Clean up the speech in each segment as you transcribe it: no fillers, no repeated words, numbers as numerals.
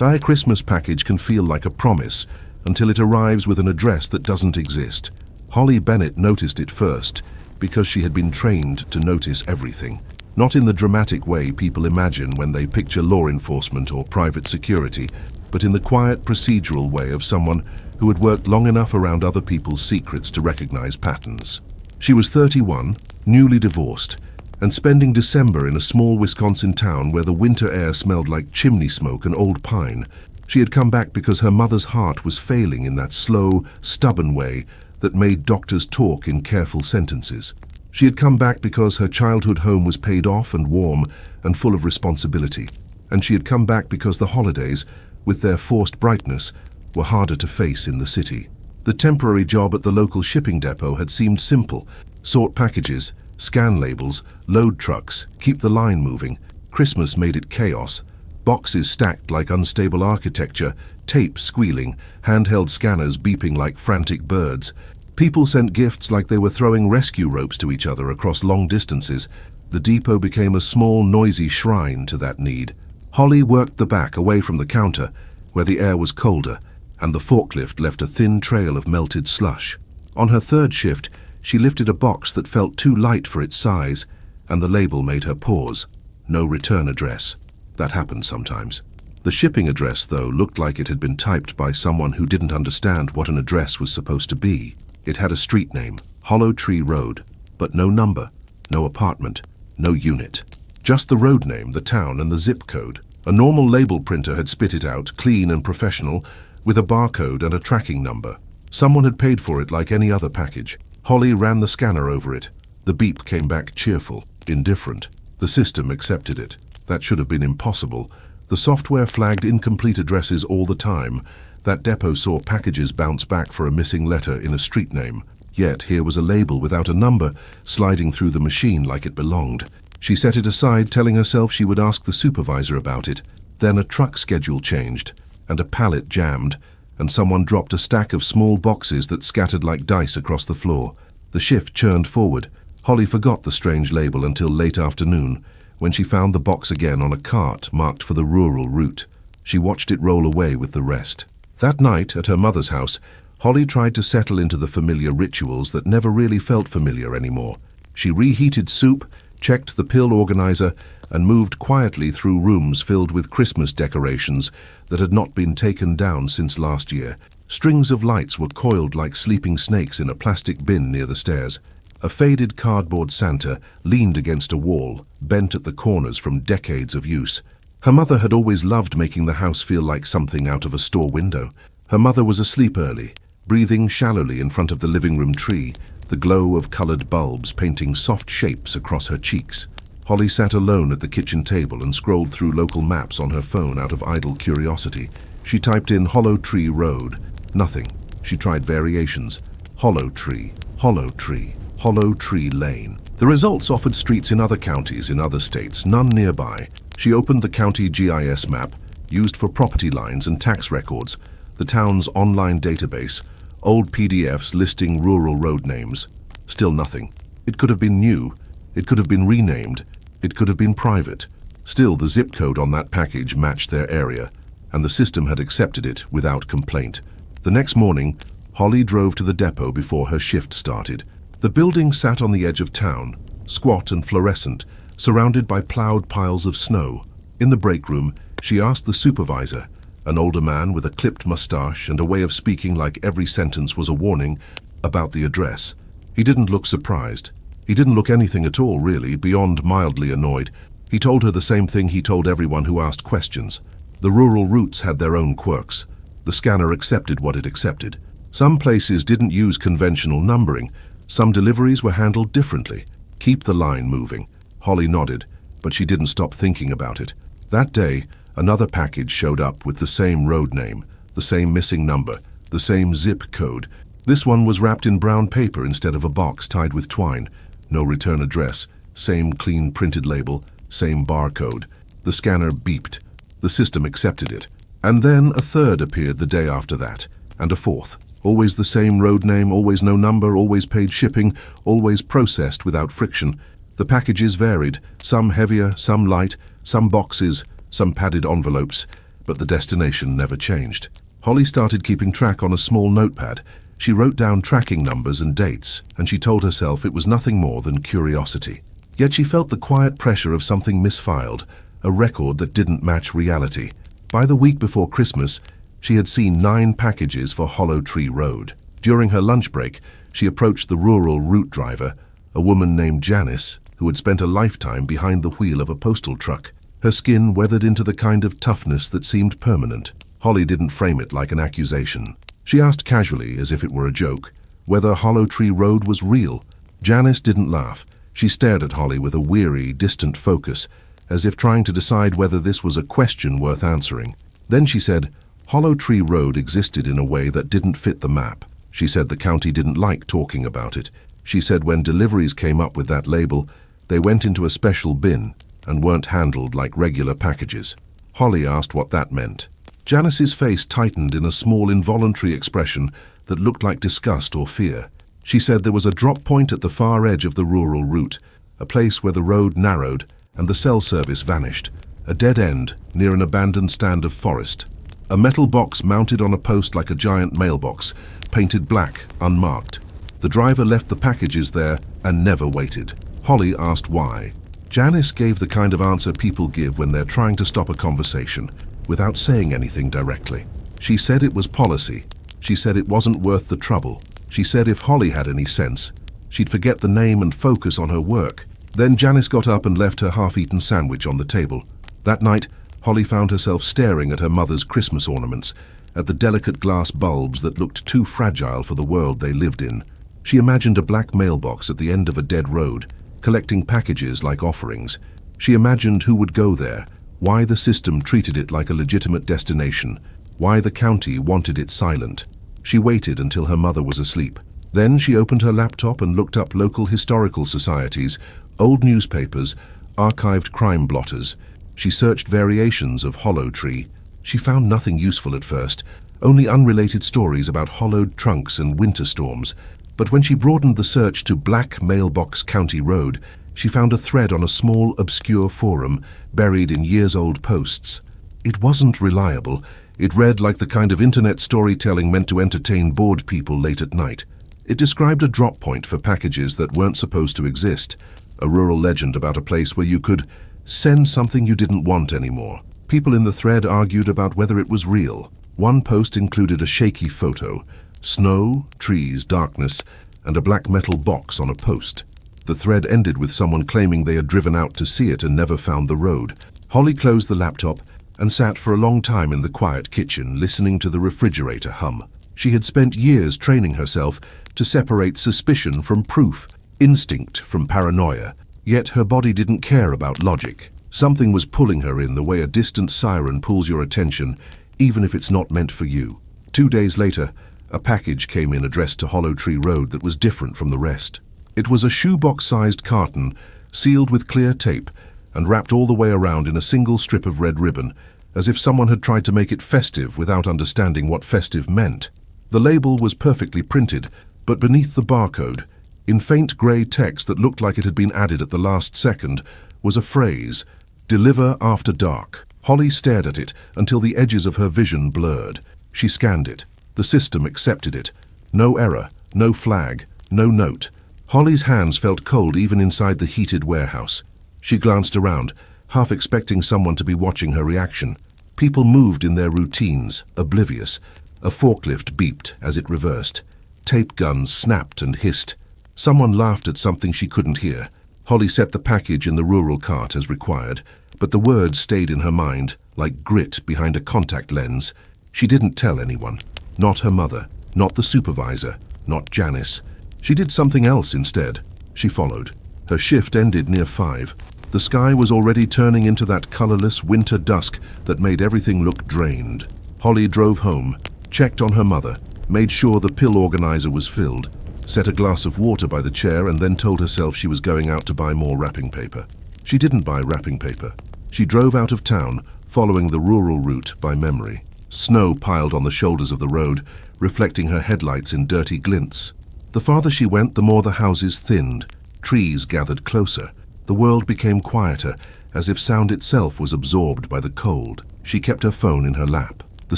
A Christmas package can feel like a promise until it arrives with an address that doesn't exist. Holly Bennett noticed it first because she had been trained to notice everything. Not in the dramatic way people imagine when they picture law enforcement or private security, but in the quiet, procedural way of someone who had worked long enough around other people's secrets to recognize patterns. She was 31, newly divorced, and spending December in a small Wisconsin town where the winter air smelled like chimney smoke and old pine. She had come back because her mother's heart was failing in that slow, stubborn way that made doctors talk in careful sentences. She had come back because her childhood home was paid off and warm and full of responsibility. And she had come back because the holidays, with their forced brightness, were harder to face in the city. The temporary job at the local shipping depot had seemed simple. Sort packages, scan labels, load trucks, keep the line moving. Christmas made it chaos. Boxes stacked like unstable architecture, tape squealing, handheld scanners beeping like frantic birds. People sent gifts like they were throwing rescue ropes to each other across long distances. The depot became a small, noisy shrine to that need. Holly worked the back away from the counter, where the air was colder, and the forklift left a thin trail of melted slush. On her third shift, she lifted a box that felt too light for its size, and the label made her pause. No return address. That happened sometimes. The shipping address, though, looked like it had been typed by someone who didn't understand what an address was supposed to be. It had a street name, Hollow Tree Road, but no number, no apartment, no unit. Just the road name, the town, and the zip code. A normal label printer had spit it out, clean and professional, with a barcode and a tracking number. Someone had paid for it like any other package. Holly ran the scanner over it. The beep came back cheerful, indifferent. The system accepted it. That should have been impossible. The software flagged incomplete addresses all the time. That depot saw packages bounce back for a missing letter in a street name. Yet here was a label without a number, sliding through the machine like it belonged. She set it aside, telling herself she would ask the supervisor about it. Then a truck schedule changed, and a pallet jammed, and someone dropped a stack of small boxes that scattered like dice across the floor. The shift churned forward. Holly forgot the strange label until late afternoon, when she found the box again on a cart marked for the rural route. She watched it roll away with the rest. That night, at her mother's house, Holly tried to settle into the familiar rituals that never really felt familiar anymore. She reheated soup, checked the pill organizer, and moved quietly through rooms filled with Christmas decorations that had not been taken down since last year. Strings of lights were coiled like sleeping snakes in a plastic bin near the stairs. A faded cardboard Santa leaned against a wall, bent at the corners from decades of use. Her mother had always loved making the house feel like something out of a store window. Her mother was asleep early, breathing shallowly in front of the living room tree, the glow of colored bulbs painting soft shapes across her cheeks. Holly sat alone at the kitchen table and scrolled through local maps on her phone out of idle curiosity. She typed in Hollow Tree Road. Nothing. She tried variations. Hollow Tree, Hollow Tree, Hollow Tree Lane. The results offered streets in other counties, in other states, none nearby. She opened the county GIS map, used for property lines and tax records, the town's online database, old PDFs listing rural road names. Still nothing. It could have been new. It could have been renamed. It could have been private. Still, the zip code on that package matched their area, and the system had accepted it without complaint. The next morning, Holly drove to the depot before her shift started. The building sat on the edge of town, squat and fluorescent, surrounded by plowed piles of snow. In the break room, she asked the supervisor, an older man with a clipped mustache and a way of speaking like every sentence was a warning, about the address. He didn't look surprised. He didn't look anything at all, really, beyond mildly annoyed. He told her the same thing he told everyone who asked questions. The rural routes had their own quirks. The scanner accepted what it accepted. Some places didn't use conventional numbering. Some deliveries were handled differently. Keep the line moving. Holly nodded, but she didn't stop thinking about it. That day, another package showed up with the same road name, the same missing number, the same zip code. This one was wrapped in brown paper instead of a box tied with twine. No return address, same clean printed label, same barcode. The scanner beeped. The system accepted it. And then a third appeared the day after that, and a fourth. Always the same road name, always no number, always paid shipping, always processed without friction. The packages varied, some heavier, some light, some boxes, some padded envelopes. but the destination never changed. Holly started keeping track on a small notepad. She wrote down tracking numbers and dates, and she told herself it was nothing more than curiosity. Yet she felt the quiet pressure of something misfiled, a record that didn't match reality. By the week before Christmas, she had seen 9 packages for Hollow Tree Road. During her lunch break, she approached the rural route driver, a woman named Janice, who had spent a lifetime behind the wheel of a postal truck. Her skin weathered into the kind of toughness that seemed permanent. Holly didn't frame it like an accusation. She asked casually, as if it were a joke, whether Hollow Tree Road was real. Janice didn't laugh. She stared at Holly with a weary, distant focus, as if trying to decide whether this was a question worth answering. Then she said, Hollow Tree Road existed in a way that didn't fit the map. She said the county didn't like talking about it. She said when deliveries came up with that label, they went into a special bin and weren't handled like regular packages. Holly asked what that meant. Janice's face tightened in a small involuntary expression that looked like disgust or fear. She said there was a drop point at the far edge of the rural route, a place where the road narrowed and the cell service vanished, a dead end near an abandoned stand of forest. A metal box mounted on a post like a giant mailbox, painted black, unmarked. The driver left the packages there and never waited. Holly asked why. Janice gave the kind of answer people give when they're trying to stop a conversation, without saying anything directly. She said it was policy. She said it wasn't worth the trouble. She said if Holly had any sense, she'd forget the name and focus on her work. Then Janice got up and left her half-eaten sandwich on the table. That night, Holly found herself staring at her mother's Christmas ornaments, at the delicate glass bulbs that looked too fragile for the world they lived in. She imagined a black mailbox at the end of a dead road, collecting packages like offerings. She imagined who would go there, why the system treated it like a legitimate destination, why the county wanted it silent. She waited until her mother was asleep. Then she opened her laptop and looked up local historical societies, old newspapers, archived crime blotters. She searched variations of Hollow Tree. She found nothing useful at first, only unrelated stories about hollowed trunks and winter storms. But when she broadened the search to Black Mailbox County Road, she found a thread on a small, obscure forum buried in years-old posts. It wasn't reliable. It read like the kind of internet storytelling meant to entertain bored people late at night. It described a drop point for packages that weren't supposed to exist, a rural legend about a place where you could send something you didn't want anymore. People in the thread argued about whether it was real. One post included a shaky photo, snow, trees, darkness, and a black metal box on a post. The thread ended with someone claiming they had driven out to see it and never found the road. Holly closed the laptop and sat for a long time in the quiet kitchen, listening to the refrigerator hum. She had spent years training herself to separate suspicion from proof, instinct from paranoia. Yet her body didn't care about logic. Something was pulling her in the way a distant siren pulls your attention, even if it's not meant for you. 2 days later, a package came in addressed to Hollow Tree Road that was different from the rest. It was a shoebox-sized carton, sealed with clear tape, and wrapped all the way around in a single strip of red ribbon, as if someone had tried to make it festive without understanding what festive meant. The label was perfectly printed, but beneath the barcode, in faint grey text that looked like it had been added at the last second, was a phrase, "Deliver after dark." Holly stared at it until the edges of her vision blurred. She scanned it. The system accepted it. No error, no flag, no note. Holly's hands felt cold even inside the heated warehouse. She glanced around, half expecting someone to be watching her reaction. People moved in their routines, oblivious. A forklift beeped as it reversed. Tape guns snapped and hissed. Someone laughed at something she couldn't hear. Holly set the package in the rural cart as required, but the words stayed in her mind, like grit behind a contact lens. She didn't tell anyone. Not her mother, not the supervisor, not Janice. She did something else instead. She followed. Her shift ended near 5. The sky was already turning into that colorless winter dusk that made everything look drained. Holly drove home, checked on her mother, made sure the pill organizer was filled, set a glass of water by the chair, and then told herself she was going out to buy more wrapping paper. She didn't buy wrapping paper. She drove out of town, following the rural route by memory. Snow piled on the shoulders of the road, reflecting her headlights in dirty glints. The farther she went, the more the houses thinned. Trees gathered closer. The world became quieter, as if sound itself was absorbed by the cold. She kept her phone in her lap. The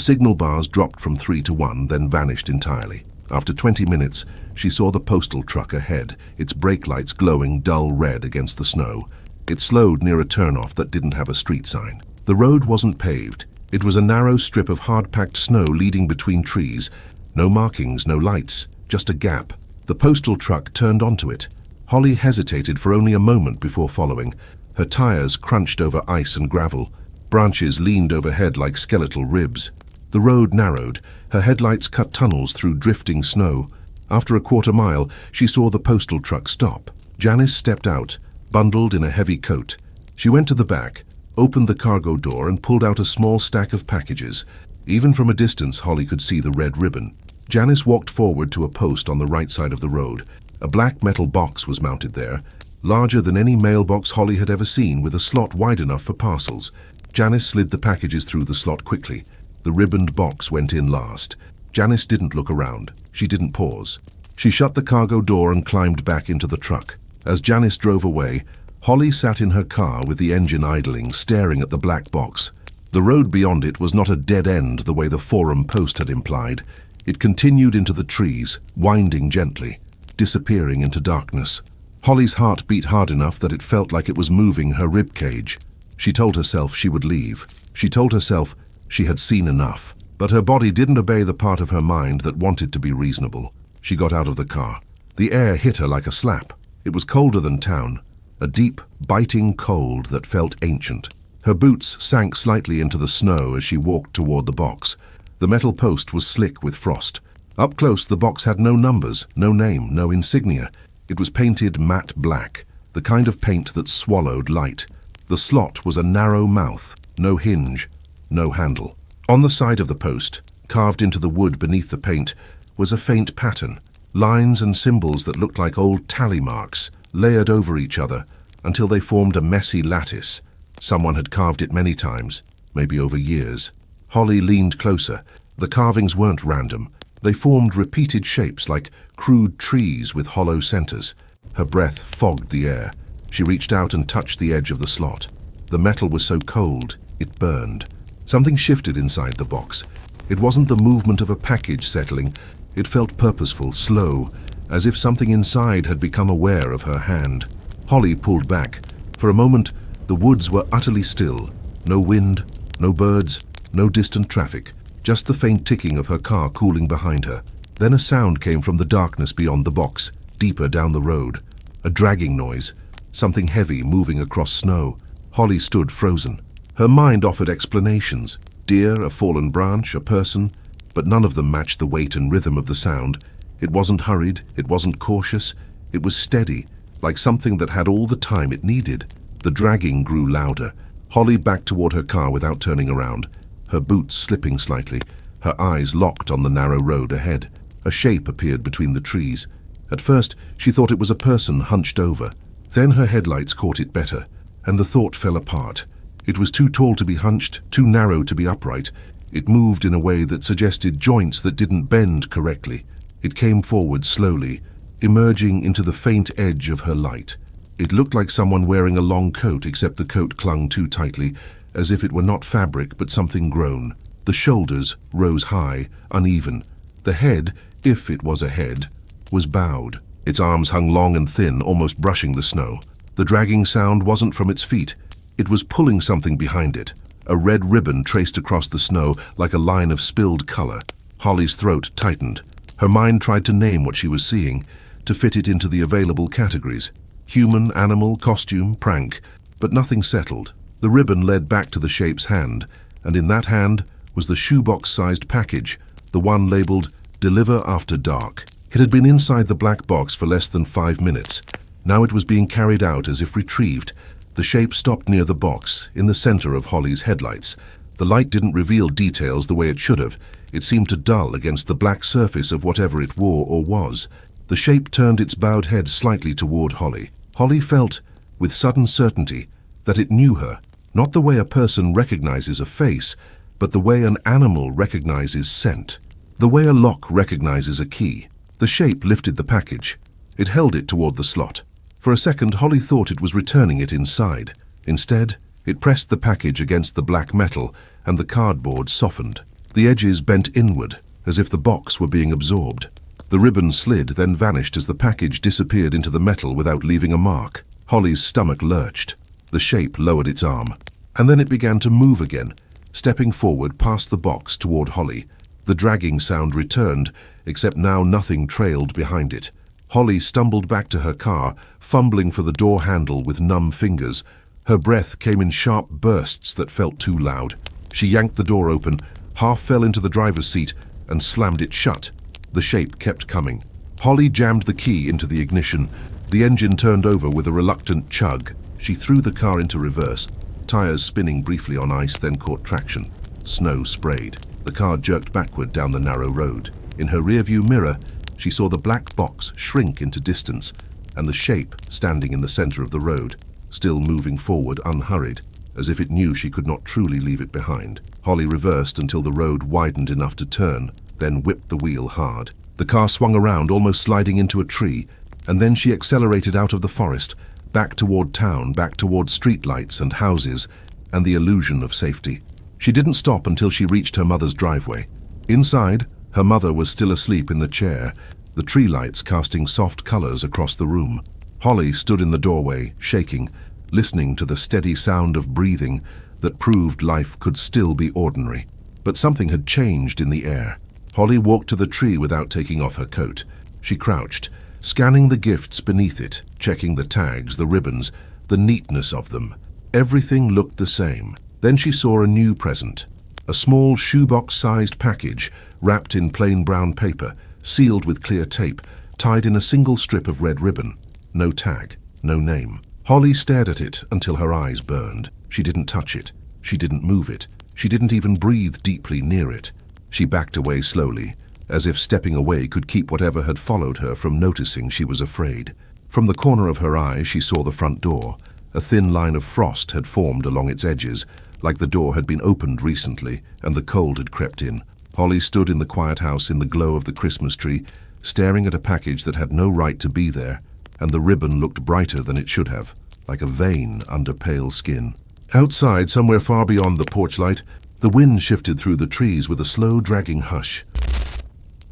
signal bars dropped from 3 to 1, then vanished entirely. After 20 minutes, she saw the postal truck ahead, its brake lights glowing dull red against the snow. It slowed near a turnoff that didn't have a street sign. The road wasn't paved. It was a narrow strip of hard-packed snow leading between trees. No markings, no lights, just a gap. The postal truck turned onto it. Holly hesitated for only a moment before following. Her tires crunched over ice and gravel. Branches leaned overhead like skeletal ribs. The road narrowed. Her headlights cut tunnels through drifting snow. After a quarter mile, she saw the postal truck stop. Janice stepped out, bundled in a heavy coat. She went to the back, opened the cargo door and pulled out a small stack of packages. Even from a distance, Holly could see the red ribbon. Janice walked forward to a post on the right side of the road. A black metal box was mounted there, larger than any mailbox Holly had ever seen, with a slot wide enough for parcels. Janice slid the packages through the slot quickly. The ribboned box went in last. Janice didn't look around. She didn't pause. She shut the cargo door and climbed back into the truck. As Janice drove away, Holly sat in her car with the engine idling, staring at the black box. The road beyond it was not a dead end the way the Forum post had implied. It continued into the trees, winding gently, disappearing into darkness. Holly's heart beat hard enough that it felt like it was moving her rib cage. She told herself she would leave. She told herself she had seen enough. But her body didn't obey the part of her mind that wanted to be reasonable. She got out of the car. The air hit her like a slap. It was colder than town, a deep, biting cold that felt ancient. Her boots sank slightly into the snow as she walked toward the box. The metal post was slick with frost. Up close, the box had no numbers, no name, no insignia. It was painted matte black, the kind of paint that swallowed light. The slot was a narrow mouth, no hinge, no handle. On the side of the post, carved into the wood beneath the paint, was a faint pattern. Lines and symbols that looked like old tally marks, layered over each other until they formed a messy lattice. Someone had carved it many times, maybe over years. Holly leaned closer. The carvings weren't random. They formed repeated shapes like crude trees with hollow centers. Her breath fogged the air. She reached out and touched the edge of the slot. The metal was so cold, it burned. Something shifted inside the box. It wasn't the movement of a package settling. It felt purposeful, slow, as if something inside had become aware of her hand. Holly pulled back. For a moment, the woods were utterly still. No wind, no birds, no distant traffic. Just the faint ticking of her car cooling behind her. Then a sound came from the darkness beyond the box, deeper down the road. A dragging noise, something heavy moving across snow. Holly stood frozen. Her mind offered explanations. Deer, a fallen branch, a person, but none of them matched the weight and rhythm of the sound. It wasn't hurried, it wasn't cautious, it was steady, like something that had all the time it needed. The dragging grew louder. Holly backed toward her car without turning around, her boots slipping slightly, her eyes locked on the narrow road ahead. A shape appeared between the trees. At first, she thought it was a person hunched over. Then her headlights caught it better, and the thought fell apart. It was too tall to be hunched, too narrow to be upright. It moved in a way that suggested joints that didn't bend correctly. It came forward slowly, emerging into the faint edge of her light. It looked like someone wearing a long coat, except the coat clung too tightly, as if it were not fabric but something grown. The shoulders rose high, uneven. The head, if it was a head, was bowed. Its arms hung long and thin, almost brushing the snow. The dragging sound wasn't from its feet. It was pulling something behind it. A red ribbon traced across the snow like a line of spilled color. Holly's throat tightened. Her mind tried to name what she was seeing, to fit it into the available categories. Human, animal, costume, prank. But nothing settled. The ribbon led back to the shape's hand, and in that hand was the shoebox-sized package, the one labeled "Deliver After Dark." It had been inside the black box for less than 5 minutes. Now it was being carried out as if retrieved. The shape stopped near the box, in the center of Holly's headlights. The light didn't reveal details the way it should have. It seemed to dull against the black surface of whatever it wore or was. The shape turned its bowed head slightly toward Holly. Holly felt, with sudden certainty, that it knew her, not the way a person recognizes a face, but the way an animal recognizes scent, the way a lock recognizes a key. The shape lifted the package. It held it toward the slot. For a second, Holly thought it was returning it inside. Instead, it pressed the package against the black metal and the cardboard softened. The edges bent inward, as if the box were being absorbed. The ribbon slid, then vanished as the package disappeared into the metal without leaving a mark. Holly's stomach lurched. The shape lowered its arm. And then it began to move again, stepping forward past the box toward Holly. The dragging sound returned, except now nothing trailed behind it. Holly stumbled back to her car, fumbling for the door handle with numb fingers. Her breath came in sharp bursts that felt too loud. She yanked the door open, half fell into the driver's seat, and slammed it shut. The shape kept coming. Holly jammed the key into the ignition. The engine turned over with a reluctant chug. She threw the car into reverse, tires spinning briefly on ice, then caught traction. Snow sprayed. The car jerked backward down the narrow road. In her rearview mirror, she saw the black box shrink into distance, and the shape standing in the center of the road, still moving forward unhurried, as if it knew she could not truly leave it behind. Holly reversed until the road widened enough to turn, then whipped the wheel hard. The car swung around, almost sliding into a tree, and then she accelerated out of the forest, back toward town, back toward streetlights and houses, and the illusion of safety. She didn't stop until she reached her mother's driveway. Inside, her mother was still asleep in the chair, the tree lights casting soft colors across the room. Holly stood in the doorway, shaking, listening to the steady sound of breathing that proved life could still be ordinary. But something had changed in the air. Holly walked to the tree without taking off her coat. She crouched, scanning the gifts beneath it, checking the tags, the ribbons, the neatness of them. Everything looked the same. Then she saw a new present. A small shoebox-sized package, wrapped in plain brown paper, sealed with clear tape, tied in a single strip of red ribbon. No tag, no name. Holly stared at it until her eyes burned. She didn't touch it. She didn't move it. She didn't even breathe deeply near it. She backed away slowly, as if stepping away could keep whatever had followed her from noticing she was afraid. From the corner of her eye, she saw the front door. A thin line of frost had formed along its edges, like the door had been opened recently and the cold had crept in. Holly stood in the quiet house in the glow of the Christmas tree, staring at a package that had no right to be there, and the ribbon looked brighter than it should have, like a vein under pale skin. Outside, somewhere far beyond the porch light, the wind shifted through the trees with a slow, dragging hush.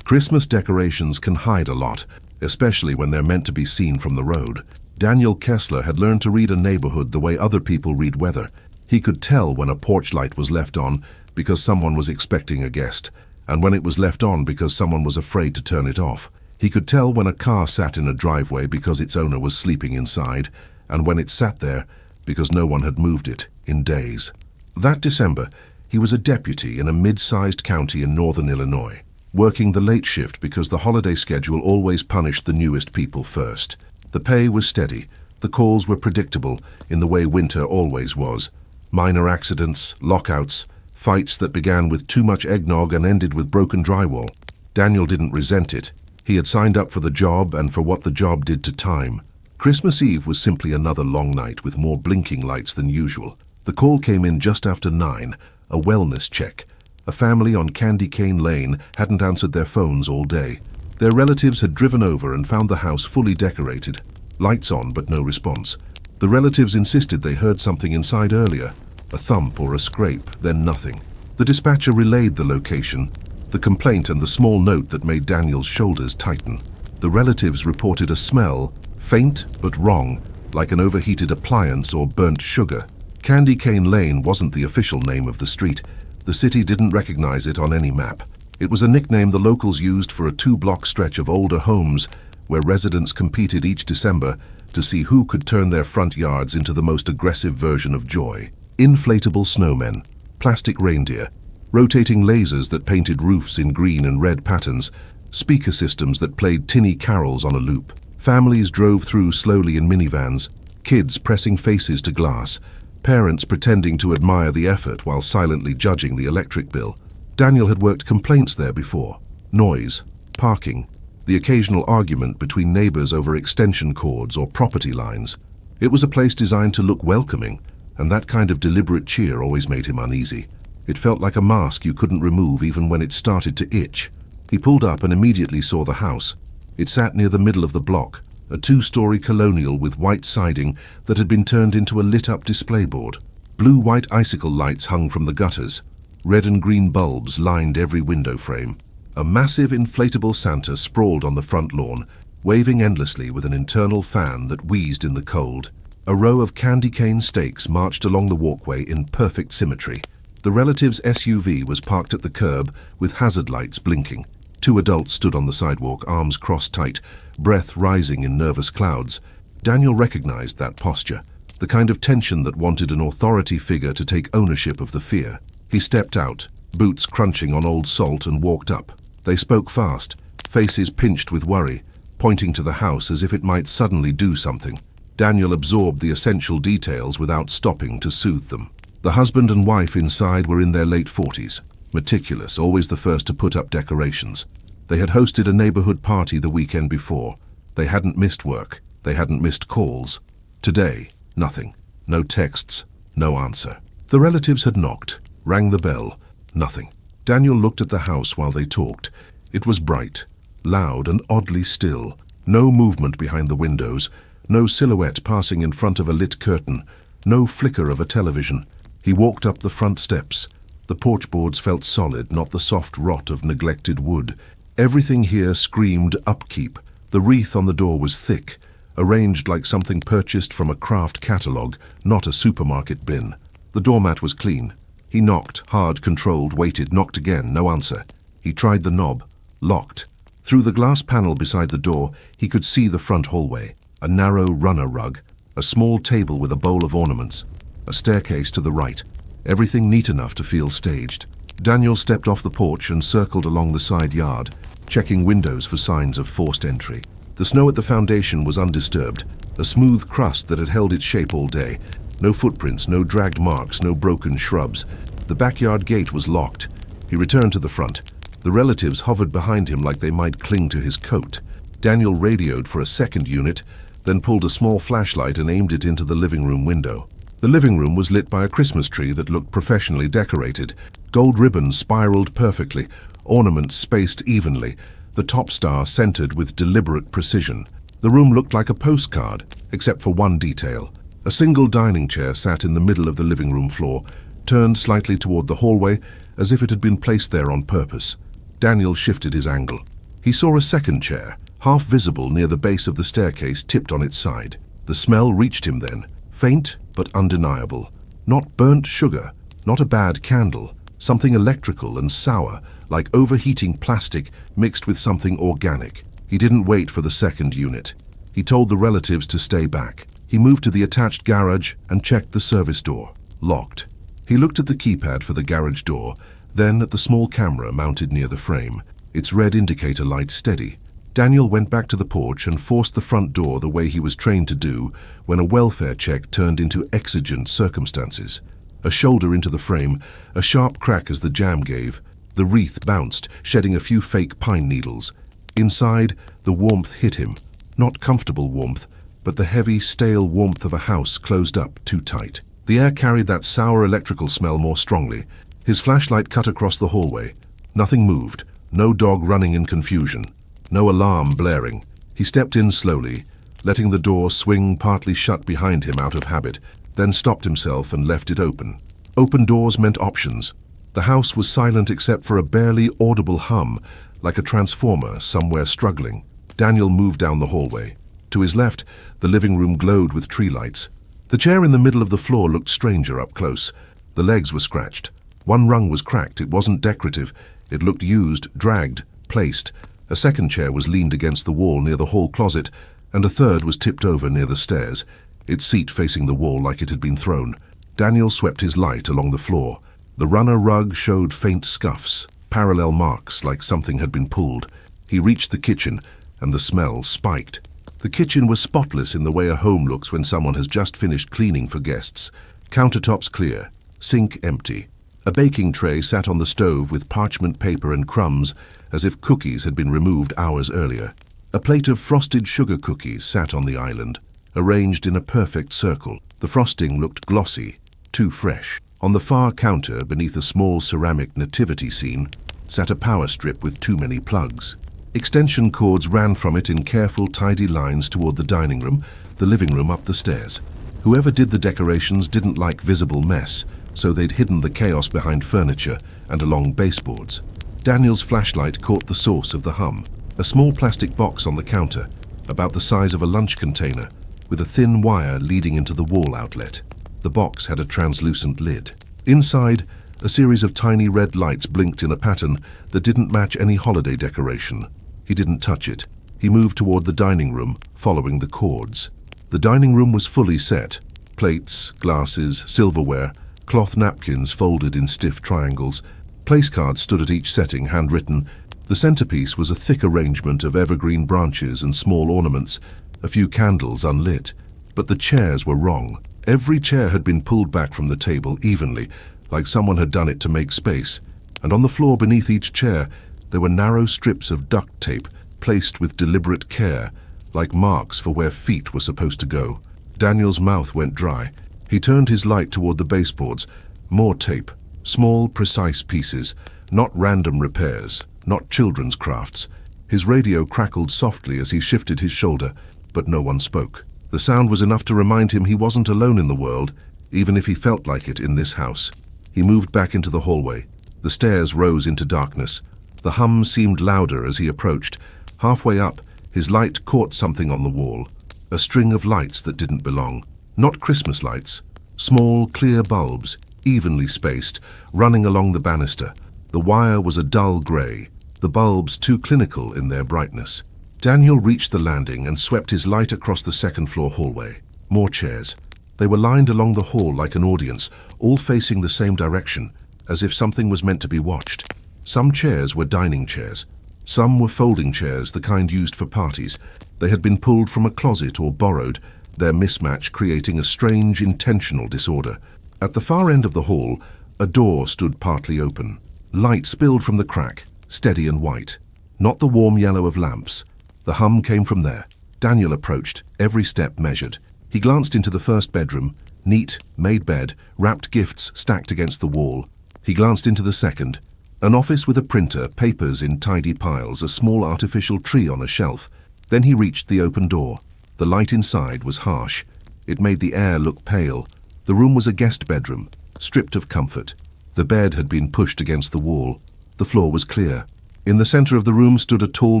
Christmas decorations can hide a lot, especially when they're meant to be seen from the road. Daniel Kessler had learned to read a neighborhood the way other people read weather. He could tell when a porch light was left on because someone was expecting a guest, and when it was left on because someone was afraid to turn it off. He could tell when a car sat in a driveway because its owner was sleeping inside, and when it sat there because no one had moved it in days. That December, he was a deputy in a mid-sized county in northern Illinois, working the late shift because the holiday schedule always punished the newest people first. The pay was steady. The calls were predictable in the way winter always was. Minor accidents, lockouts, fights that began with too much eggnog and ended with broken drywall. Daniel didn't resent it. He had signed up for the job and for what the job did to time. Christmas Eve was simply another long night with more blinking lights than usual. The call came in just after 9, a wellness check. A family on Candy Cane Lane hadn't answered their phones all day. Their relatives had driven over and found the house fully decorated. Lights on, but no response. The relatives insisted they heard something inside earlier. A thump or a scrape, then nothing. The dispatcher relayed the location, the complaint and the small note that made Daniel's shoulders tighten. The relatives reported a smell, faint but wrong, like an overheated appliance or burnt sugar. Candy Cane Lane wasn't the official name of the street. The city didn't recognize it on any map. It was a nickname the locals used for a 2-block stretch of older homes where residents competed each December to see who could turn their front yards into the most aggressive version of joy. Inflatable snowmen, plastic reindeer, rotating lasers that painted roofs in green and red patterns, speaker systems that played tinny carols on a loop. Families drove through slowly in minivans, kids pressing faces to glass, parents pretending to admire the effort while silently judging the electric bill. Daniel had worked complaints there before. Noise, parking, the occasional argument between neighbors over extension cords or property lines. It was a place designed to look welcoming, and that kind of deliberate cheer always made him uneasy. It felt like a mask you couldn't remove even when it started to itch. He pulled up and immediately saw the house. It sat near the middle of the block, a 2-story colonial with white siding that had been turned into a lit-up display board. Blue-white icicle lights hung from the gutters. Red and green bulbs lined every window frame. A massive inflatable Santa sprawled on the front lawn, waving endlessly with an internal fan that wheezed in the cold. A row of candy cane stakes marched along the walkway in perfect symmetry. The relative's SUV was parked at the curb with hazard lights blinking. Two adults stood on the sidewalk, arms crossed tight, breath rising in nervous clouds. Daniel recognized that posture, the kind of tension that wanted an authority figure to take ownership of the fear. He stepped out, boots crunching on old salt, and walked up. They spoke fast, faces pinched with worry, pointing to the house as if it might suddenly do something. Daniel absorbed the essential details without stopping to soothe them. The husband and wife inside were in their late 40s, meticulous, always the first to put up decorations. They had hosted a neighborhood party the weekend before. They hadn't missed work. They hadn't missed calls. Today, nothing. No texts, no answer. The relatives had knocked, rang the bell, nothing. Daniel looked at the house while they talked. It was bright, loud and oddly still. No movement behind the windows, no silhouette passing in front of a lit curtain, no flicker of a television. He walked up the front steps. The porch boards felt solid, not the soft rot of neglected wood. Everything here screamed upkeep. The wreath on the door was thick, arranged like something purchased from a craft catalogue, not a supermarket bin. The doormat was clean. He knocked, hard, controlled, waited, knocked again, no answer. He tried the knob. Locked. Through the glass panel beside the door, he could see the front hallway. A narrow runner rug, a small table with a bowl of ornaments, a staircase to the right. Everything neat enough to feel staged. Daniel stepped off the porch and circled along the side yard, checking windows for signs of forced entry. The snow at the foundation was undisturbed, a smooth crust that had held its shape all day. No footprints, no dragged marks, no broken shrubs. The backyard gate was locked. He returned to the front. The relatives hovered behind him like they might cling to his coat. Daniel radioed for a second unit, then pulled a small flashlight and aimed it into the living room window. The living room was lit by a Christmas tree that looked professionally decorated. Gold ribbons spiraled perfectly, ornaments spaced evenly, the top star centered with deliberate precision. The room looked like a postcard, except for one detail. A single dining chair sat in the middle of the living room floor, turned slightly toward the hallway, as if it had been placed there on purpose. Daniel shifted his angle. He saw a second chair, half visible near the base of the staircase, tipped on its side. The smell reached him then, faint but undeniable. Not burnt sugar, not a bad candle, something electrical and sour, like overheating plastic mixed with something organic. He didn't wait for the second unit. He told the relatives to stay back. He moved to the attached garage and checked the service door. Locked. He looked at the keypad for the garage door, then at the small camera mounted near the frame, its red indicator light steady. Daniel went back to the porch and forced the front door the way he was trained to do when a welfare check turned into exigent circumstances. A shoulder into the frame, a sharp crack as the jam gave. The wreath bounced, shedding a few fake pine needles. Inside, the warmth hit him. Not comfortable warmth, but the heavy, stale warmth of a house closed up too tight. The air carried that sour electrical smell more strongly. His flashlight cut across the hallway. Nothing moved, no dog running in confusion. No alarm blaring. He stepped in slowly, letting the door swing partly shut behind him out of habit, then stopped himself and left it open. Open doors meant options. The house was silent except for a barely audible hum, like a transformer somewhere struggling. Daniel moved down the hallway. To his left, the living room glowed with tree lights. The chair in the middle of the floor looked stranger up close. The legs were scratched. One rung was cracked. It wasn't decorative. It looked used, dragged, placed. A second chair was leaned against the wall near the hall closet, and a third was tipped over near the stairs, its seat facing the wall like it had been thrown. Daniel swept his light along the floor. The runner rug showed faint scuffs, parallel marks like something had been pulled. He reached the kitchen, and the smell spiked. The kitchen was spotless in the way a home looks when someone has just finished cleaning for guests. Countertops clear, sink empty. A baking tray sat on the stove with parchment paper and crumbs, as if cookies had been removed hours earlier. A plate of frosted sugar cookies sat on the island, arranged in a perfect circle. The frosting looked glossy, too fresh. On the far counter, beneath a small ceramic nativity scene, sat a power strip with too many plugs. Extension cords ran from it in careful, tidy lines toward the dining room, the living room, up the stairs. Whoever did the decorations didn't like visible mess, so they'd hidden the chaos behind furniture, and along baseboards. Daniel's flashlight caught the source of the hum, a small plastic box on the counter, about the size of a lunch container, with a thin wire leading into the wall outlet. The box had a translucent lid. Inside, a series of tiny red lights blinked in a pattern that didn't match any holiday decoration. He didn't touch it. He moved toward the dining room, following the cords. The dining room was fully set. Plates, glasses, silverware, cloth napkins folded in stiff triangles. Place cards stood at each setting, handwritten. The centerpiece was a thick arrangement of evergreen branches and small ornaments, a few candles unlit. But the chairs were wrong. Every chair had been pulled back from the table evenly, like someone had done it to make space, and on the floor beneath each chair there were narrow strips of duct tape placed with deliberate care, like marks for where feet were supposed to go. Daniel's mouth went dry. He turned his light toward the baseboards. More tape, small, precise pieces, not random repairs, not children's crafts. His radio crackled softly as he shifted his shoulder, but no one spoke. The sound was enough to remind him he wasn't alone in the world, even if he felt like it in this house. He moved back into the hallway. The stairs rose into darkness. The hum seemed louder as he approached. Halfway up, his light caught something on the wall, a string of lights that didn't belong. Not Christmas lights, small, clear bulbs, evenly spaced, running along the banister. The wire was a dull grey, the bulbs too clinical in their brightness. Daniel reached the landing and swept his light across the second-floor hallway. More chairs. They were lined along the hall like an audience, all facing the same direction, as if something was meant to be watched. Some chairs were dining chairs. Some were folding chairs, the kind used for parties. They had been pulled from a closet or borrowed, their mismatch creating a strange, intentional disorder. At the far end of the hall, a door stood partly open. Light spilled from the crack, steady and white. Not the warm yellow of lamps. The hum came from there. Daniel approached, every step measured. He glanced into the first bedroom, neat, made bed, wrapped gifts stacked against the wall. He glanced into the second, an office with a printer, papers in tidy piles, a small artificial tree on a shelf. Then he reached the open door. The light inside was harsh. It made the air look pale. The room was a guest bedroom, stripped of comfort. The bed had been pushed against the wall. The floor was clear. In the center of the room stood a tall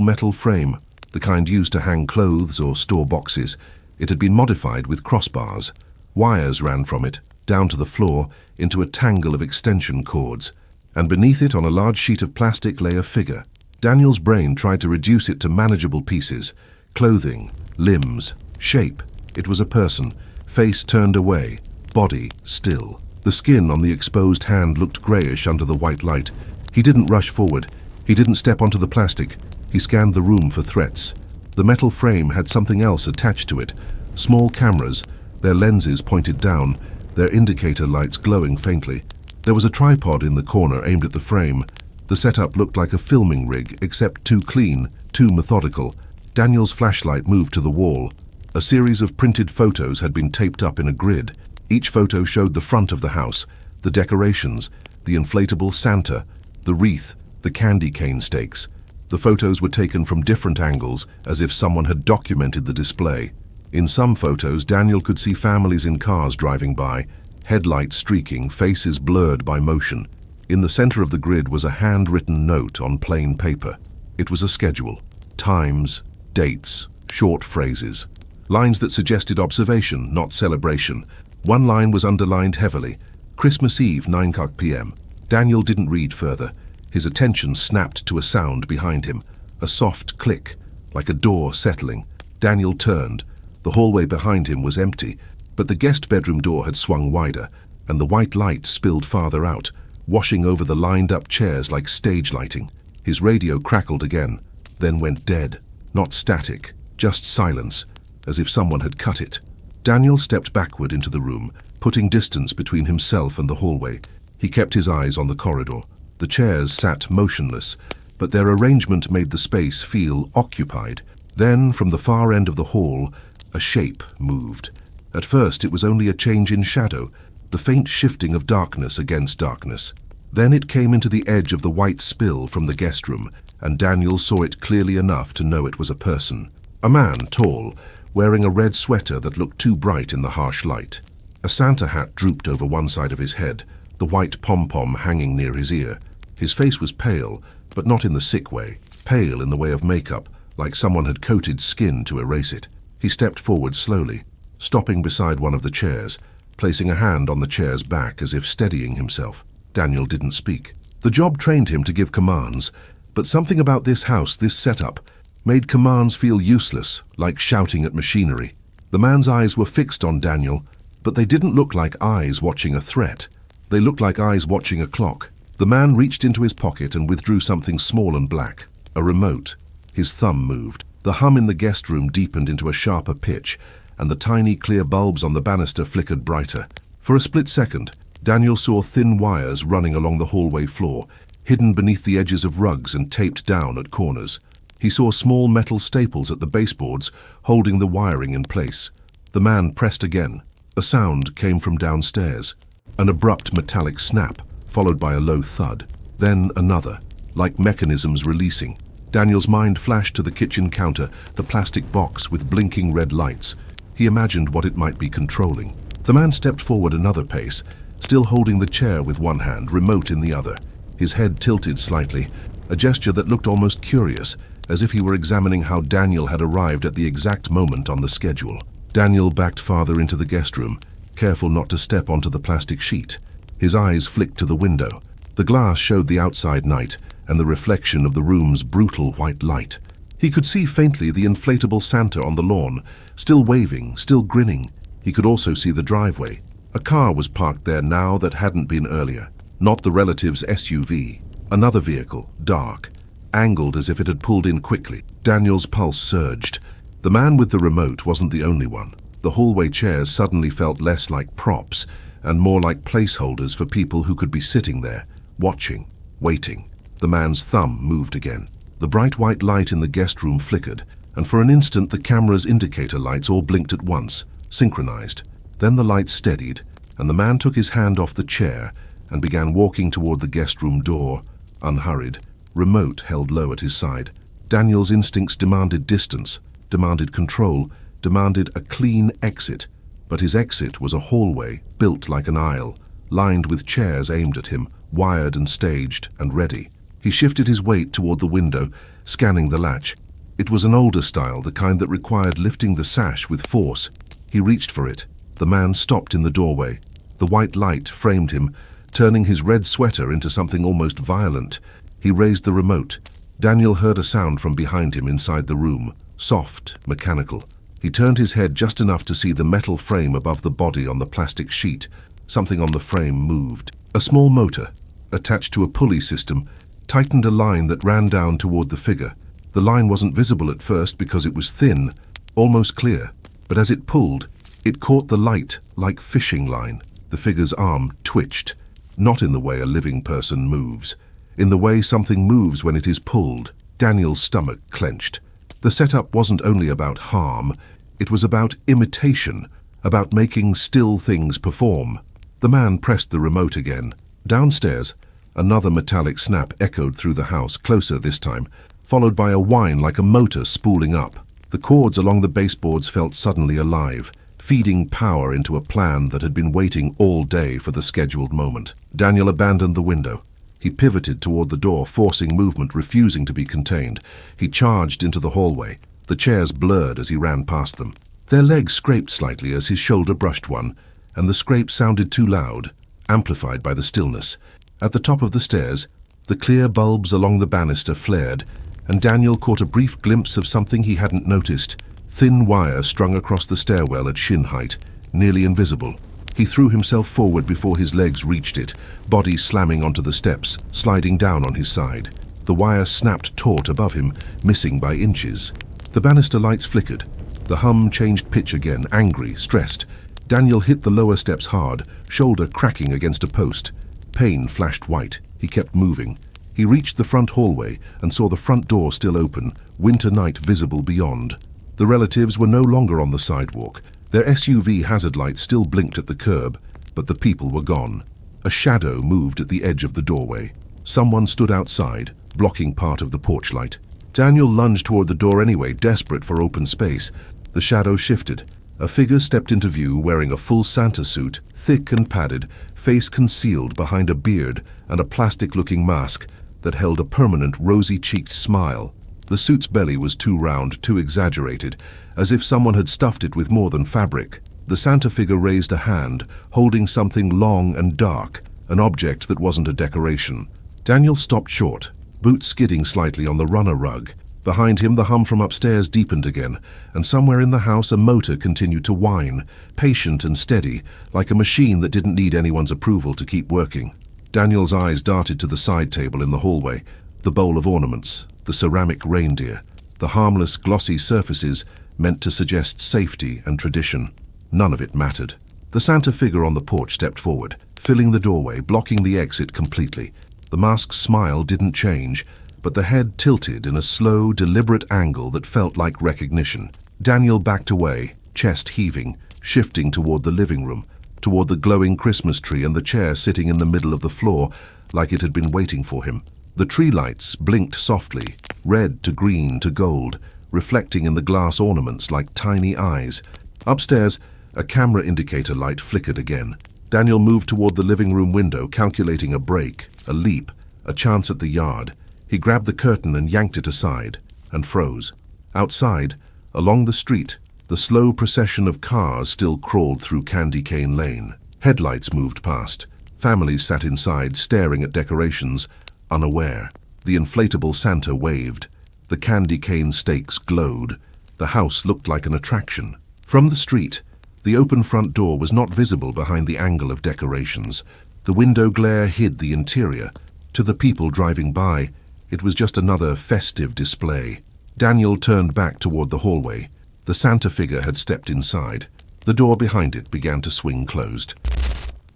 metal frame, the kind used to hang clothes or store boxes. It had been modified with crossbars. Wires ran from it, down to the floor, into a tangle of extension cords, and beneath it on a large sheet of plastic lay a figure. Daniel's brain tried to reduce it to manageable pieces. Clothing, limbs, shape. It was a person, face turned away, body still. The skin on the exposed hand looked grayish under the white light. He didn't rush forward. He didn't step onto the plastic. He scanned the room for threats. The metal frame had something else attached to it. Small cameras, their lenses pointed down, their indicator lights glowing faintly. There was a tripod in the corner aimed at the frame. The setup looked like a filming rig, except too clean, too methodical. Daniel's flashlight moved to the wall. A series of printed photos had been taped up in a grid. Each photo showed the front of the house, the decorations, the inflatable Santa, the wreath, the candy cane stakes. The photos were taken from different angles, as if someone had documented the display. In some photos, Daniel could see families in cars driving by, headlights streaking, faces blurred by motion. In the center of the grid was a handwritten note on plain paper. It was a schedule. Times, dates, short phrases. Lines that suggested observation, not celebration. One line was underlined heavily. Christmas Eve, 9 p.m. Daniel didn't read further. His attention snapped to a sound behind him. A soft click, like a door settling. Daniel turned. The hallway behind him was empty, but the guest bedroom door had swung wider, and the white light spilled farther out, washing over the lined-up chairs like stage lighting. His radio crackled again, then went dead. Not static, just silence, as if someone had cut it. Daniel stepped backward into the room, putting distance between himself and the hallway. He kept his eyes on the corridor. The chairs sat motionless, but their arrangement made the space feel occupied. Then, from the far end of the hall, a shape moved. At first, it was only a change in shadow, the faint shifting of darkness against darkness. Then it came into the edge of the white spill from the guest room, and Daniel saw it clearly enough to know it was a person. A man, tall, wearing a red sweater that looked too bright in the harsh light. A Santa hat drooped over one side of his head, the white pom-pom hanging near his ear. His face was pale, but not in the sick way. Pale in the way of makeup, like someone had coated skin to erase it. He stepped forward slowly, stopping beside one of the chairs, placing a hand on the chair's back as if steadying himself. Daniel didn't speak. The job trained him to give commands, but something about this house, this setup, made commands feel useless, like shouting at machinery. The man's eyes were fixed on Daniel, but they didn't look like eyes watching a threat. They looked like eyes watching a clock. The man reached into his pocket and withdrew something small and black. A remote. His thumb moved. The hum in the guest room deepened into a sharper pitch, and the tiny clear bulbs on the banister flickered brighter. For a split second, Daniel saw thin wires running along the hallway floor, hidden beneath the edges of rugs and taped down at corners. He saw small metal staples at the baseboards, holding the wiring in place. The man pressed again. A sound came from downstairs. An abrupt metallic snap, followed by a low thud. Then another, like mechanisms releasing. Daniel's mind flashed to the kitchen counter, the plastic box with blinking red lights. He imagined what it might be controlling. The man stepped forward another pace, still holding the chair with one hand, remote in the other. His head tilted slightly, a gesture that looked almost curious, as if he were examining how Daniel had arrived at the exact moment on the schedule. Daniel backed farther into the guest room, careful not to step onto the plastic sheet. His eyes flicked to the window. The glass showed the outside night and the reflection of the room's brutal white light. He could see faintly the inflatable Santa on the lawn, still waving, still grinning. He could also see the driveway. A car was parked there now that hadn't been earlier. Not the relative's SUV. Another vehicle, dark, angled as if it had pulled in quickly. Daniel's pulse surged. The man with the remote wasn't the only one. The hallway chairs suddenly felt less like props and more like placeholders for people who could be sitting there, watching, waiting. The man's thumb moved again. The bright white light in the guest room flickered, and for an instant the camera's indicator lights all blinked at once, synchronized. Then the light steadied, and the man took his hand off the chair and began walking toward the guest room door, unhurried, remote held low at his side. Daniel's instincts demanded distance, demanded control, demanded a clean exit. But his exit was a hallway built like an aisle, lined with chairs aimed at him, wired and staged and ready. He shifted his weight toward the window, scanning the latch. It was an older style, the kind that required lifting the sash with force. He reached for it. The man stopped in the doorway. The white light framed him, turning his red sweater into something almost violent. He raised the remote. Daniel heard a sound from behind him inside the room, soft, mechanical. He turned his head just enough to see the metal frame above the body on the plastic sheet. Something on the frame moved. A small motor, attached to a pulley system, tightened a line that ran down toward the figure. The line wasn't visible at first because it was thin, almost clear, but as it pulled, it caught the light like fishing line. The figure's arm twitched, not in the way a living person moves, in the way something moves when it is pulled. Daniel's stomach clenched. The setup wasn't only about harm, it was about imitation, about making still things perform. The man pressed the remote again. Downstairs, another metallic snap echoed through the house, closer this time, followed by a whine like a motor spooling up. The cords along the baseboards felt suddenly alive, feeding power into a plan that had been waiting all day for the scheduled moment. Daniel abandoned the window. He pivoted toward the door, forcing movement, refusing to be contained. He charged into the hallway. The chairs blurred as he ran past them. Their legs scraped slightly as his shoulder brushed one, and the scrape sounded too loud, amplified by the stillness. At the top of the stairs, the clear bulbs along the banister flared, and Daniel caught a brief glimpse of something he hadn't noticed. Thin wire strung across the stairwell at shin height, nearly invisible. He threw himself forward before his legs reached it, body slamming onto the steps, sliding down on his side. The wire snapped taut above him, missing by inches. The banister lights flickered. The hum changed pitch again, angry, stressed. Daniel hit the lower steps hard, shoulder cracking against a post. Pain flashed white. He kept moving. He reached the front hallway and saw the front door still open, winter night visible beyond. The relatives were no longer on the sidewalk. Their SUV hazard lights still blinked at the curb, but the people were gone. A shadow moved at the edge of the doorway. Someone stood outside, blocking part of the porch light. Daniel lunged toward the door anyway, desperate for open space. The shadow shifted. A figure stepped into view wearing a full Santa suit, thick and padded, face concealed behind a beard and a plastic-looking mask that held a permanent rosy-cheeked smile. The suit's belly was too round, too exaggerated, as if someone had stuffed it with more than fabric. The Santa figure raised a hand, holding something long and dark, an object that wasn't a decoration. Daniel stopped short, boots skidding slightly on the runner rug. Behind him, the hum from upstairs deepened again, and somewhere in the house a motor continued to whine, patient and steady, like a machine that didn't need anyone's approval to keep working. Daniel's eyes darted to the side table in the hallway, the bowl of ornaments, the ceramic reindeer, the harmless, glossy surfaces meant to suggest safety and tradition. None of it mattered. The Santa figure on the porch stepped forward, filling the doorway, blocking the exit completely. The mask's smile didn't change, but the head tilted in a slow, deliberate angle that felt like recognition. Daniel backed away, chest heaving, shifting toward the living room, toward the glowing Christmas tree and the chair sitting in the middle of the floor, like it had been waiting for him. The tree lights blinked softly, red to green to gold, reflecting in the glass ornaments like tiny eyes. Upstairs, a camera indicator light flickered again. Daniel moved toward the living room window, calculating a break, a leap, a chance at the yard. He grabbed the curtain and yanked it aside, and froze. Outside, along the street, the slow procession of cars still crawled through Candy Cane Lane. Headlights moved past. Families sat inside, staring at decorations, unaware. The inflatable Santa waved. The candy cane stakes glowed. The house looked like an attraction. From the street, the open front door was not visible behind the angle of decorations. The window glare hid the interior. To the people driving by, it was just another festive display. Daniel turned back toward the hallway. The Santa figure had stepped inside. The door behind it began to swing closed.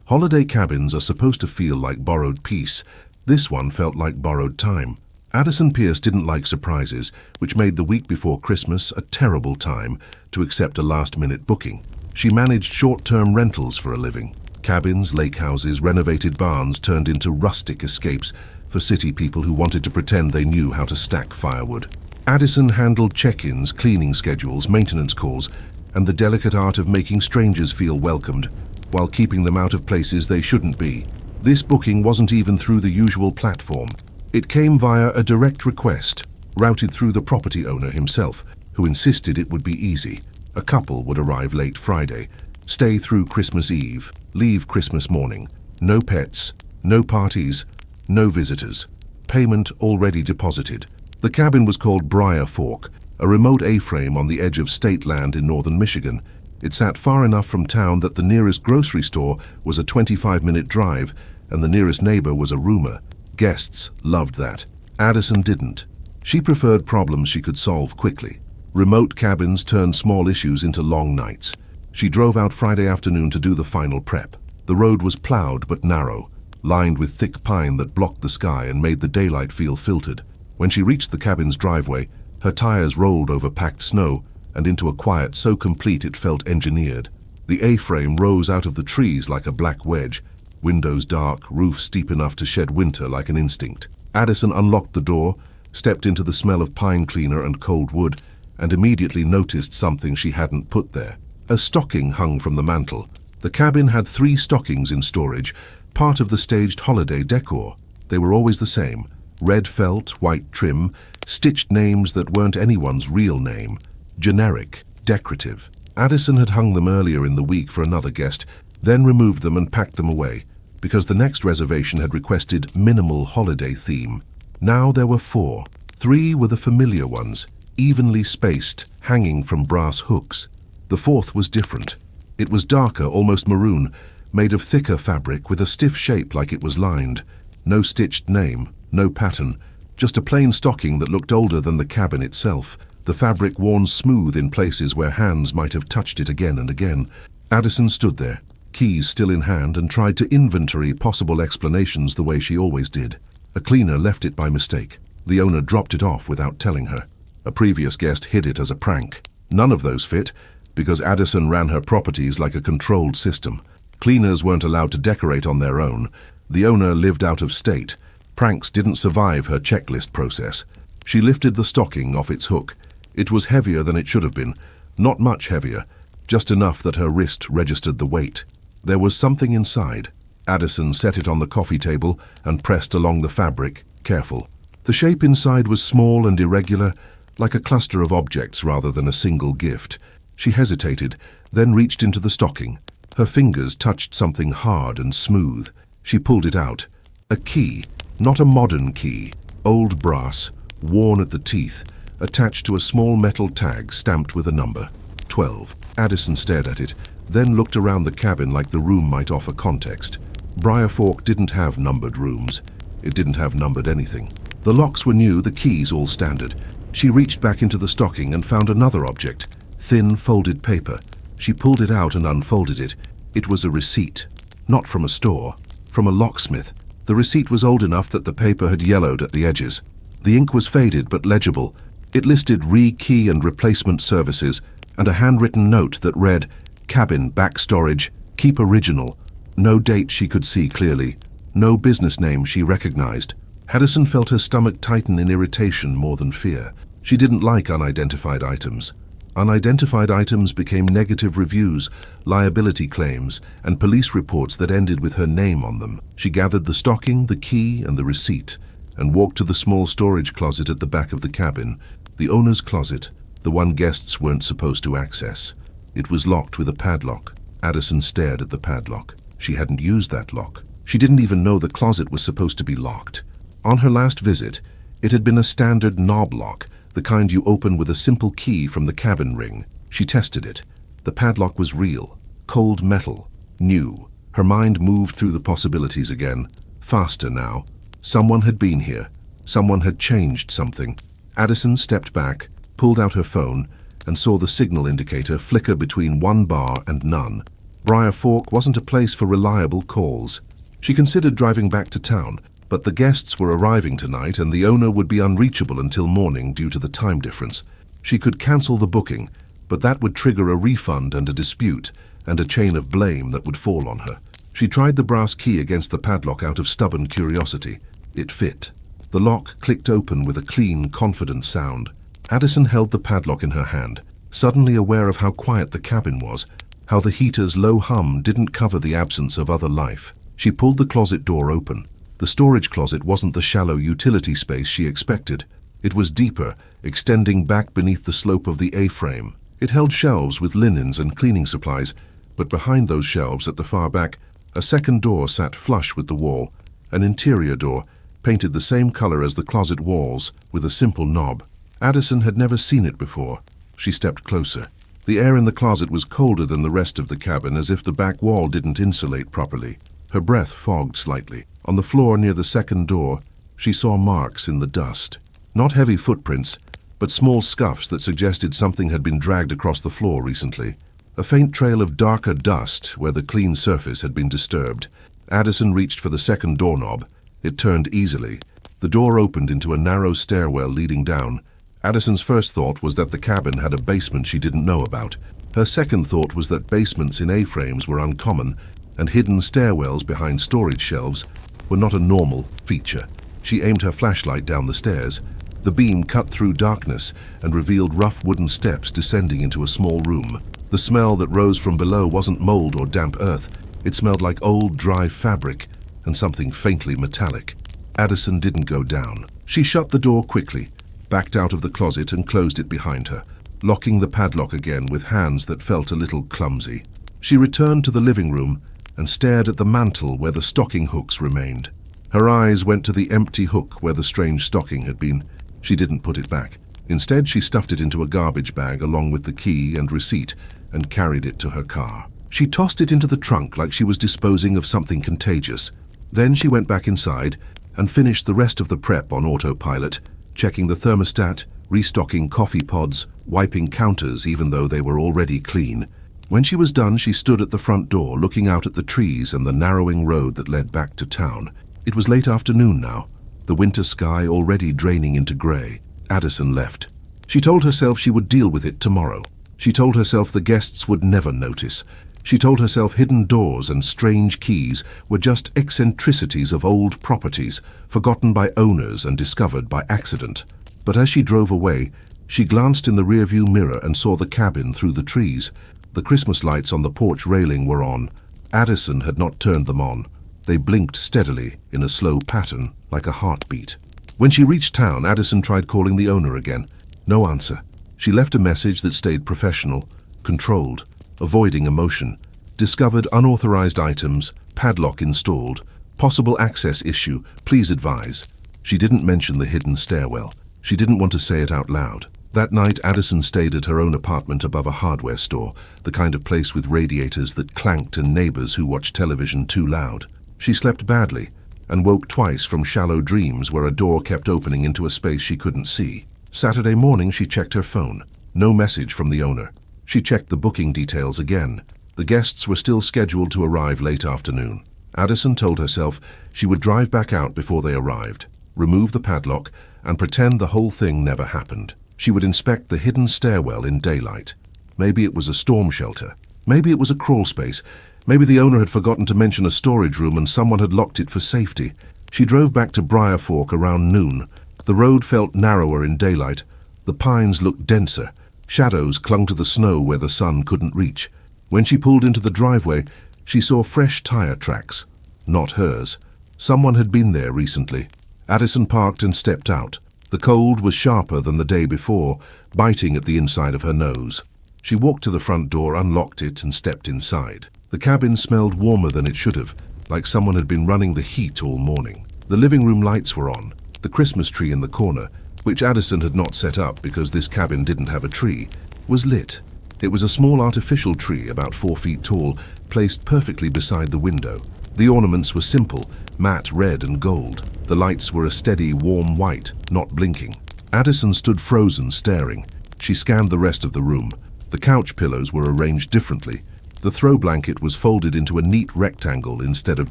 Holiday cabins are supposed to feel like borrowed peace. This one felt like borrowed time. Addison Pierce didn't like surprises, which made the week before Christmas a terrible time to accept a last-minute booking. She managed short-term rentals for a living. Cabins, lake houses, renovated barns turned into rustic escapes for city people who wanted to pretend they knew how to stack firewood. Addison handled check-ins, cleaning schedules, maintenance calls, and the delicate art of making strangers feel welcomed while keeping them out of places they shouldn't be. This booking wasn't even through the usual platform. It came via a direct request, routed through the property owner himself, who insisted it would be easy. A couple would arrive late Friday, stay through Christmas Eve, leave Christmas morning. No pets, no parties, no visitors. Payment already deposited. The cabin was called Briar Fork, a remote A-frame on the edge of state land in northern Michigan. It sat far enough from town that the nearest grocery store was a 25-minute drive, and the nearest neighbor was a roomer. Guests loved that. Addison didn't. She preferred problems she could solve quickly. Remote cabins turned small issues into long nights. She drove out Friday afternoon to do the final prep. The road was plowed but narrow, lined with thick pine that blocked the sky and made the daylight feel filtered. When she reached the cabin's driveway, her tires rolled over packed snow and into a quiet so complete it felt engineered. The A-frame rose out of the trees like a black wedge, windows dark, roof steep enough to shed winter like an instinct. Addison unlocked the door, stepped into the smell of pine cleaner and cold wood, and immediately noticed something she hadn't put there. A stocking hung from the mantel. The cabin had 3 stockings in storage, part of the staged holiday decor. They were always the same. Red felt, white trim, stitched names that weren't anyone's real name. Generic, decorative. Addison had hung them earlier in the week for another guest, then removed them and packed them away, because the next reservation had requested minimal holiday theme. Now there were 4. 3 were the familiar ones, evenly spaced, hanging from brass hooks. The 4th was different. It was darker, almost maroon, made of thicker fabric with a stiff shape like it was lined. No stitched name, no pattern, just a plain stocking that looked older than the cabin itself, the fabric worn smooth in places where hands might have touched it again and again. Addison stood there, keys still in hand, and tried to inventory possible explanations the way she always did. A cleaner left it by mistake. The owner dropped it off without telling her. A previous guest hid it as a prank. None of those fit, because Addison ran her properties like a controlled system. Cleaners weren't allowed to decorate on their own. The owner lived out of state. Pranks didn't survive her checklist process. She lifted the stocking off its hook. It was heavier than it should have been, not much heavier. just enough that her wrist registered the weight. There was something inside. Addison set it on the coffee table and pressed along the fabric, careful. The shape inside was small and irregular, like a cluster of objects rather than a single gift. She hesitated, then reached into the stocking. Her fingers touched something hard and smooth. She pulled it out. A key, not a modern key, old brass, worn at the teeth, attached to a small metal tag stamped with a number, 12. Addison stared at it, then looked around the cabin like the room might offer context. Briarfork didn't have numbered rooms. It didn't have numbered anything. The locks were new, the keys all standard. She reached back into the stocking and found another object, thin folded paper. She pulled it out and unfolded it. It was a receipt. Not from a store, from a locksmith. The receipt was old enough that the paper had yellowed at the edges. The ink was faded but legible. It listed re-key and replacement services and a handwritten note that read, "Cabin, back storage, keep original." No date she could see clearly. No business name she recognized. Addison felt her stomach tighten in irritation more than fear. She didn't like unidentified items. Unidentified items became negative reviews, liability claims, and police reports that ended with her name on them. She gathered the stocking, the key, and the receipt, and walked to the small storage closet at the back of the cabin, the owner's closet, the one guests weren't supposed to access. It was locked with a padlock. Addison stared at the padlock. She hadn't used that lock. She didn't even know the closet was supposed to be locked. On her last visit, it had been a standard knob lock, the kind you open with a simple key from the cabin ring. She tested it. The padlock was real, cold metal, new. Her mind moved through the possibilities again, faster now. Someone had been here. Someone had changed something. Addison stepped back, pulled out her phone, and saw the signal indicator flicker between one bar and none. Briarfork wasn't a place for reliable calls. She considered driving back to town, but the guests were arriving tonight and the owner would be unreachable until morning due to the time difference. She could cancel the booking, but that would trigger a refund and a dispute, and a chain of blame that would fall on her. She tried the brass key against the padlock out of stubborn curiosity. It fit. The lock clicked open with a clean, confident sound. Addison held the padlock in her hand, suddenly aware of how quiet the cabin was, how the heater's low hum didn't cover the absence of other life. She pulled the closet door open. The storage closet wasn't the shallow utility space she expected. It was deeper, extending back beneath the slope of the A-frame. It held shelves with linens and cleaning supplies, but behind those shelves at the far back, a second door sat flush with the wall, an interior door, painted the same color as the closet walls, with a simple knob. Addison had never seen it before. She stepped closer. The air in the closet was colder than the rest of the cabin, as if the back wall didn't insulate properly. Her breath fogged slightly. On the floor near the second door, she saw marks in the dust. Not heavy footprints, but small scuffs that suggested something had been dragged across the floor recently. A faint trail of darker dust where the clean surface had been disturbed. Addison reached for the second doorknob. It turned easily. The door opened into a narrow stairwell leading down. Addison's first thought was that the cabin had a basement she didn't know about. Her second thought was that basements in A-frames were uncommon, and hidden stairwells behind storage shelves were not a normal feature. She aimed her flashlight down the stairs. The beam cut through darkness and revealed rough wooden steps descending into a small room. The smell that rose from below wasn't mold or damp earth. It smelled like old, dry fabric and something faintly metallic. Addison didn't go down. She shut the door quickly, backed out of the closet and closed it behind her, locking the padlock again with hands that felt a little clumsy. She returned to the living room and stared at the mantel where the stocking hooks remained. Her eyes went to the empty hook where the strange stocking had been. She didn't put it back. Instead, she stuffed it into a garbage bag along with the key and receipt and carried it to her car. She tossed it into the trunk like she was disposing of something contagious. Then she went back inside and finished the rest of the prep on autopilot, checking the thermostat, restocking coffee pods, wiping counters even though they were already clean. When she was done, she stood at the front door, looking out at the trees and the narrowing road that led back to town. It was late afternoon now, the winter sky already draining into grey. Addison left. She told herself she would deal with it tomorrow. She told herself the guests would never notice. She told herself hidden doors and strange keys were just eccentricities of old properties, forgotten by owners and discovered by accident. But as she drove away, she glanced in the rearview mirror and saw the cabin through the trees. The Christmas lights on the porch railing were on. Addison had not turned them on. They blinked steadily, in a slow pattern, like a heartbeat. When she reached town, Addison tried calling the owner again. No answer. She left a message that stayed professional, controlled, avoiding emotion. Discovered unauthorized items, padlock installed, possible access issue, please advise. She didn't mention the hidden stairwell. She didn't want to say it out loud. That night, Addison stayed at her own apartment above a hardware store, the kind of place with radiators that clanked and neighbors who watched television too loud. She slept badly and woke twice from shallow dreams where a door kept opening into a space she couldn't see. Saturday morning, she checked her phone. No message from the owner. She checked the booking details again. The guests were still scheduled to arrive late afternoon. Addison told herself she would drive back out before they arrived, remove the padlock, and pretend the whole thing never happened. She would inspect the hidden stairwell in daylight. Maybe it was a storm shelter. Maybe it was a crawl space. Maybe the owner had forgotten to mention a storage room and someone had locked it for safety. She drove back to Briar Fork around noon. The road felt narrower in daylight. The pines looked denser. Shadows clung to the snow where the sun couldn't reach. When she pulled into the driveway, she saw fresh tire tracks. Not hers. Someone had been there recently. Addison parked and stepped out. The cold was sharper than the day before, biting at the inside of her nose. She walked to the front door, unlocked it, and stepped inside. The cabin smelled warmer than it should have, like someone had been running the heat all morning. The living room lights were on. The Christmas tree in the corner, which Addison had not set up because this cabin didn't have a tree, was lit. It was a small artificial tree about 4 feet tall, placed perfectly beside the window. The ornaments were simple, matte red and gold. The lights were a steady, warm white, not blinking. Addison stood frozen, staring. She scanned the rest of the room. The couch pillows were arranged differently. The throw blanket was folded into a neat rectangle instead of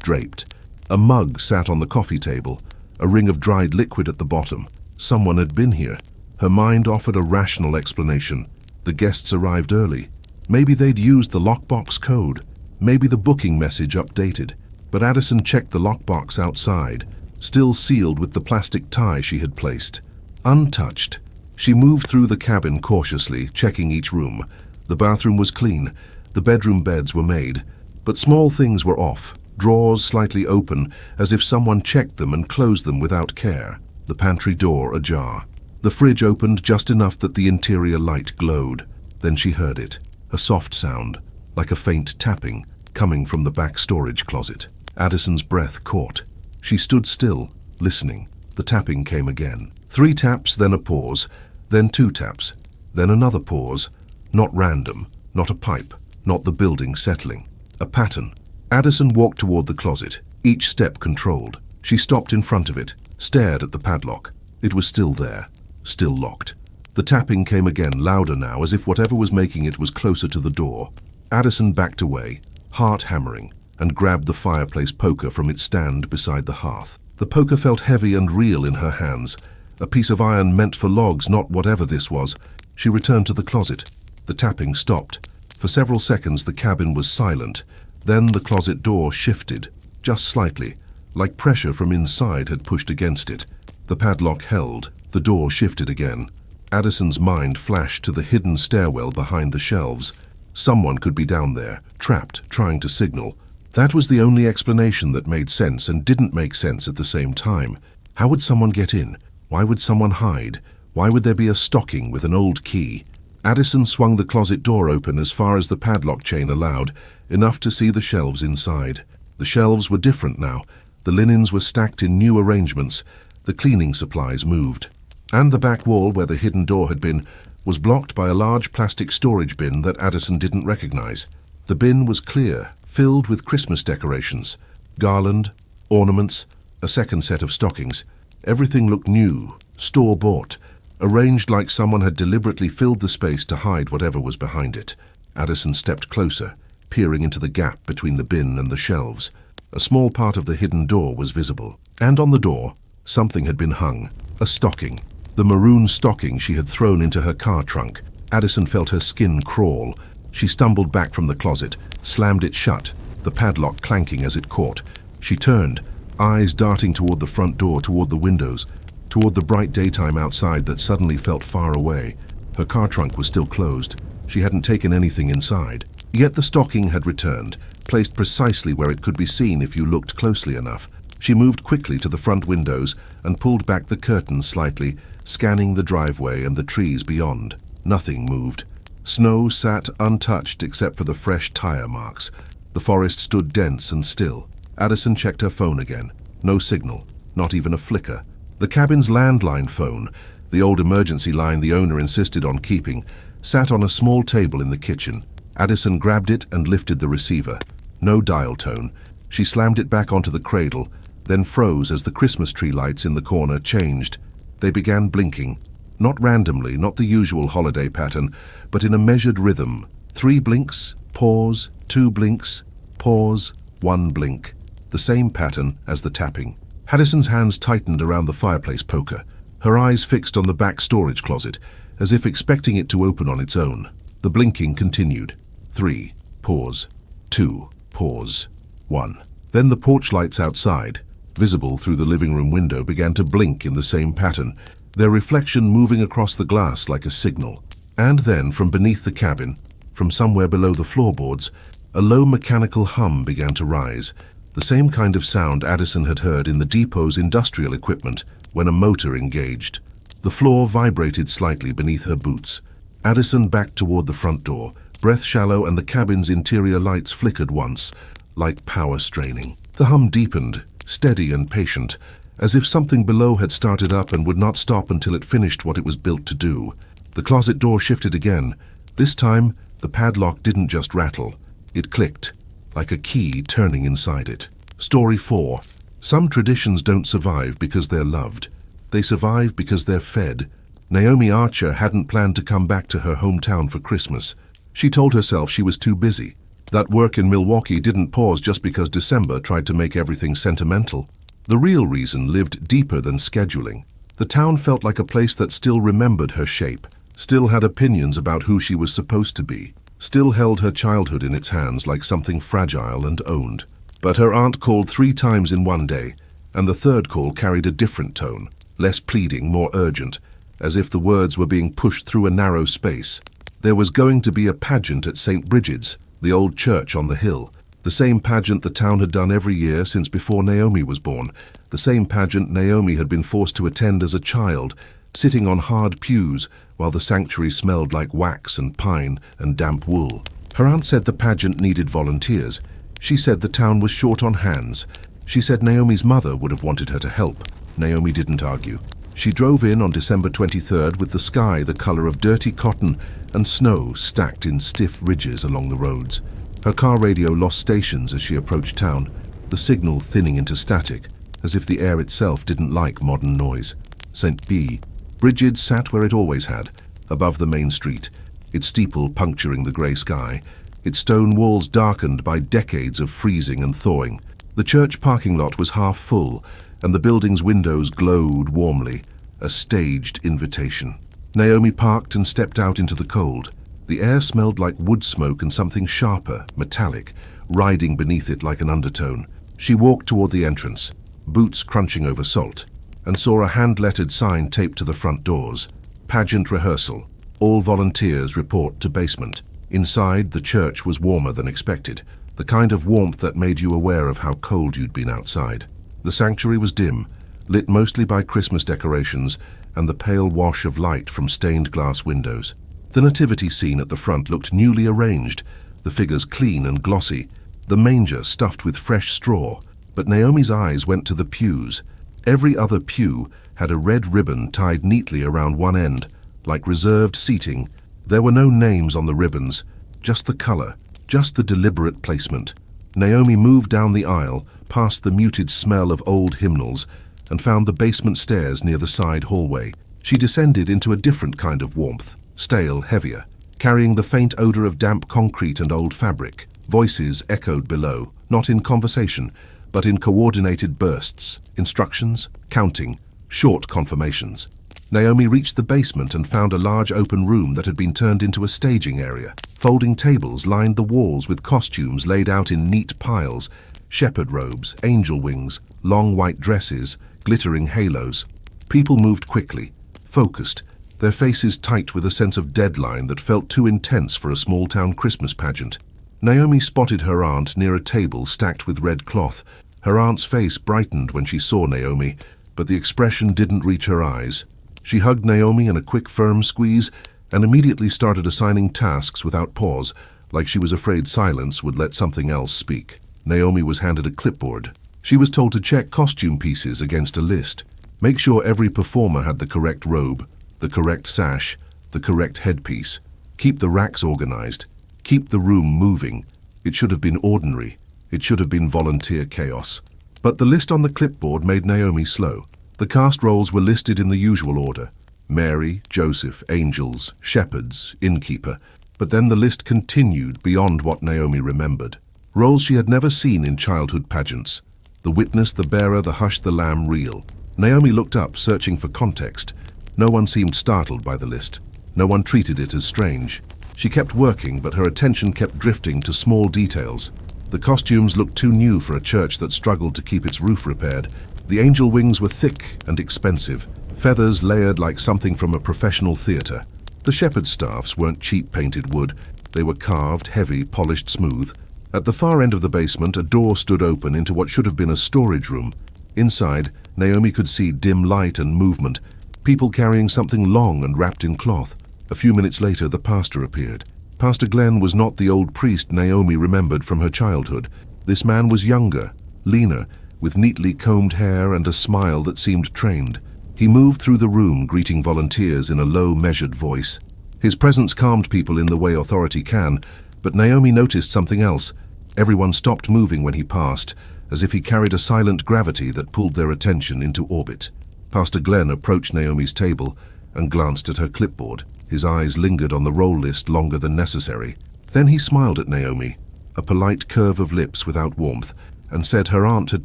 draped. A mug sat on the coffee table, a ring of dried liquid at the bottom. Someone had been here. Her mind offered a rational explanation. The guests arrived early. Maybe they'd used the lockbox code. Maybe the booking message updated. But Addison checked the lockbox outside, still sealed with the plastic tie she had placed. Untouched. She moved through the cabin cautiously, checking each room. The bathroom was clean. The bedroom beds were made. But small things were off. Drawers slightly open, as if someone checked them and closed them without care. The pantry door ajar. The fridge opened just enough that the interior light glowed. Then she heard it. A soft sound, like a faint tapping, coming from the back storage closet. Addison's breath caught. She stood still, listening. The tapping came again. 3 taps, then a pause, then 2 taps, then another pause. Not random, not a pipe, not the building settling. A pattern. Addison walked toward the closet, each step controlled. She stopped in front of it, stared at the padlock. It was still there, still locked. The tapping came again, louder now, as if whatever was making it was closer to the door. Addison backed away, heart hammering, and grabbed the fireplace poker from its stand beside the hearth. The poker felt heavy and real in her hands, a piece of iron meant for logs, not whatever this was. She returned to the closet. The tapping stopped. For several seconds the cabin was silent. Then the closet door shifted, just slightly, like pressure from inside had pushed against it. The padlock held. The door shifted again. Addison's mind flashed to the hidden stairwell behind the shelves. Someone could be down there, trapped, trying to signal. That was the only explanation that made sense and didn't make sense at the same time. How would someone get in? Why would someone hide? Why would there be a stocking with an old key? Addison swung the closet door open as far as the padlock chain allowed, enough to see the shelves inside. The shelves were different now. The linens were stacked in new arrangements. The cleaning supplies moved. And the back wall where the hidden door had been was blocked by a large plastic storage bin that Addison didn't recognize. The bin was clear, filled with Christmas decorations, garland, ornaments, a second set of stockings. Everything looked new, store-bought, arranged like someone had deliberately filled the space to hide whatever was behind it. Addison stepped closer, peering into the gap between the bin and the shelves. A small part of the hidden door was visible. And on the door, something had been hung, a stocking. The maroon stocking she had thrown into her car trunk. Addison felt her skin crawl. She stumbled back from the closet, slammed it shut, the padlock clanking as it caught. She turned, eyes darting toward the front door, toward the windows, toward the bright daytime outside that suddenly felt far away. Her car trunk was still closed. She hadn't taken anything inside. Yet the stocking had returned, placed precisely where it could be seen if you looked closely enough. She moved quickly to the front windows and pulled back the curtains slightly, scanning the driveway and the trees beyond. Nothing moved. Snow sat untouched except for the fresh tire marks. The forest stood dense and still. Addison checked her phone again. No signal, not even a flicker. The cabin's landline phone, the old emergency line the owner insisted on keeping, sat on a small table in the kitchen. Addison grabbed it and lifted the receiver. No dial tone. She slammed it back onto the cradle, then froze as the Christmas tree lights in the corner changed. They began blinking. Not randomly, not the usual holiday pattern, but in a measured rhythm. 3 blinks, pause, 2 blinks, pause, 1 blink. The same pattern as the tapping. Addison's hands tightened around the fireplace poker, her eyes fixed on the back storage closet, as if expecting it to open on its own. The blinking continued. 3, pause, 2, pause, 1. Then the porch lights outside, visible through the living room window, began to blink in the same pattern, their reflection moving across the glass like a signal. And then, from beneath the cabin, from somewhere below the floorboards, a low mechanical hum began to rise, the same kind of sound Addison had heard in the depot's industrial equipment when a motor engaged. The floor vibrated slightly beneath her boots. Addison backed toward the front door, breath shallow, and the cabin's interior lights flickered once, like power straining. The hum deepened, steady and patient, as if something below had started up and would not stop until it finished what it was built to do. The closet door shifted again. This time, the padlock didn't just rattle. It clicked, like a key turning inside it. Story 4. Some traditions don't survive because they're loved. They survive because they're fed. Naomi Archer hadn't planned to come back to her hometown for Christmas. She told herself she was too busy. That work in Milwaukee didn't pause just because December tried to make everything sentimental. The real reason lived deeper than scheduling. The town felt like a place that still remembered her shape, still had opinions about who she was supposed to be, still held her childhood in its hands like something fragile and owned. But her aunt called 3 times in one day, and the third call carried a different tone, less pleading, more urgent, as if the words were being pushed through a narrow space. There was going to be a pageant at St. Bridget's, the old church on the hill, the same pageant the town had done every year since before Naomi was born, the same pageant Naomi had been forced to attend as a child, sitting on hard pews while the sanctuary smelled like wax and pine and damp wool. Her aunt said the pageant needed volunteers. She said the town was short on hands. She said Naomi's mother would have wanted her to help. Naomi didn't argue. She drove in on December 23rd with the sky the color of dirty cotton and snow stacked in stiff ridges along the roads. Her car radio lost stations as she approached town, the signal thinning into static, as if the air itself didn't like modern noise. St. B. Bridget sat where it always had, above the main street, its steeple puncturing the grey sky, its stone walls darkened by decades of freezing and thawing. The church parking lot was half full, and the building's windows glowed warmly, a staged invitation. Naomi parked and stepped out into the cold. The air smelled like wood smoke and something sharper, metallic, riding beneath it like an undertone. She walked toward the entrance, boots crunching over salt, and saw a hand-lettered sign taped to the front doors. Pageant rehearsal. All volunteers report to basement. Inside, the church was warmer than expected, the kind of warmth that made you aware of how cold you'd been outside. The sanctuary was dim, lit mostly by Christmas decorations and the pale wash of light from stained glass windows. The nativity scene at the front looked newly arranged, the figures clean and glossy, the manger stuffed with fresh straw. But Naomi's eyes went to the pews. Every other pew had a red ribbon tied neatly around one end, like reserved seating. There were no names on the ribbons, just the color, just the deliberate placement. Naomi moved down the aisle, past the muted smell of old hymnals, and found the basement stairs near the side hallway. She descended into a different kind of warmth, stale, heavier, carrying the faint odor of damp concrete and old fabric. Voices echoed below, not in conversation, but in coordinated bursts, instructions, counting, short confirmations. Naomi reached the basement and found a large open room that had been turned into a staging area. Folding tables lined the walls with costumes laid out in neat piles, shepherd robes, angel wings, long white dresses, glittering halos. People moved quickly, focused, their faces tight with a sense of deadline that felt too intense for a small-town Christmas pageant. Naomi spotted her aunt near a table stacked with red cloth. Her aunt's face brightened when she saw Naomi, but the expression didn't reach her eyes. She hugged Naomi in a quick, firm squeeze and immediately started assigning tasks without pause, like she was afraid silence would let something else speak. Naomi was handed a clipboard. She was told to check costume pieces against a list. Make sure every performer had the correct robe, the correct sash, the correct headpiece. Keep the racks organized. Keep the room moving. It should have been ordinary. It should have been volunteer chaos. But the list on the clipboard made Naomi slow. The cast roles were listed in the usual order: Mary, Joseph, angels, shepherds, innkeeper. But then the list continued beyond what Naomi remembered. Roles she had never seen in childhood pageants. The witness, the bearer, the hush, the lamb reel. Naomi looked up, searching for context. No one seemed startled by the list. No one treated it as strange. She kept working, but her attention kept drifting to small details. The costumes looked too new for a church that struggled to keep its roof repaired. The angel wings were thick and expensive, feathers layered like something from a professional theater. The shepherd staffs weren't cheap painted wood. They were carved, heavy, polished smooth. At the far end of the basement, a door stood open into what should have been a storage room. Inside, Naomi could see dim light and movement, people carrying something long and wrapped in cloth. A few minutes later, the pastor appeared. Pastor Glenn was not the old priest Naomi remembered from her childhood. This man was younger, leaner, with neatly combed hair and a smile that seemed trained. He moved through the room, greeting volunteers in a low, measured voice. His presence calmed people in the way authority can, but Naomi noticed something else. Everyone stopped moving when he passed, as if he carried a silent gravity that pulled their attention into orbit. Pastor Glenn approached Naomi's table and glanced at her clipboard. His eyes lingered on the roll list longer than necessary. Then he smiled at Naomi, a polite curve of lips without warmth, and said her aunt had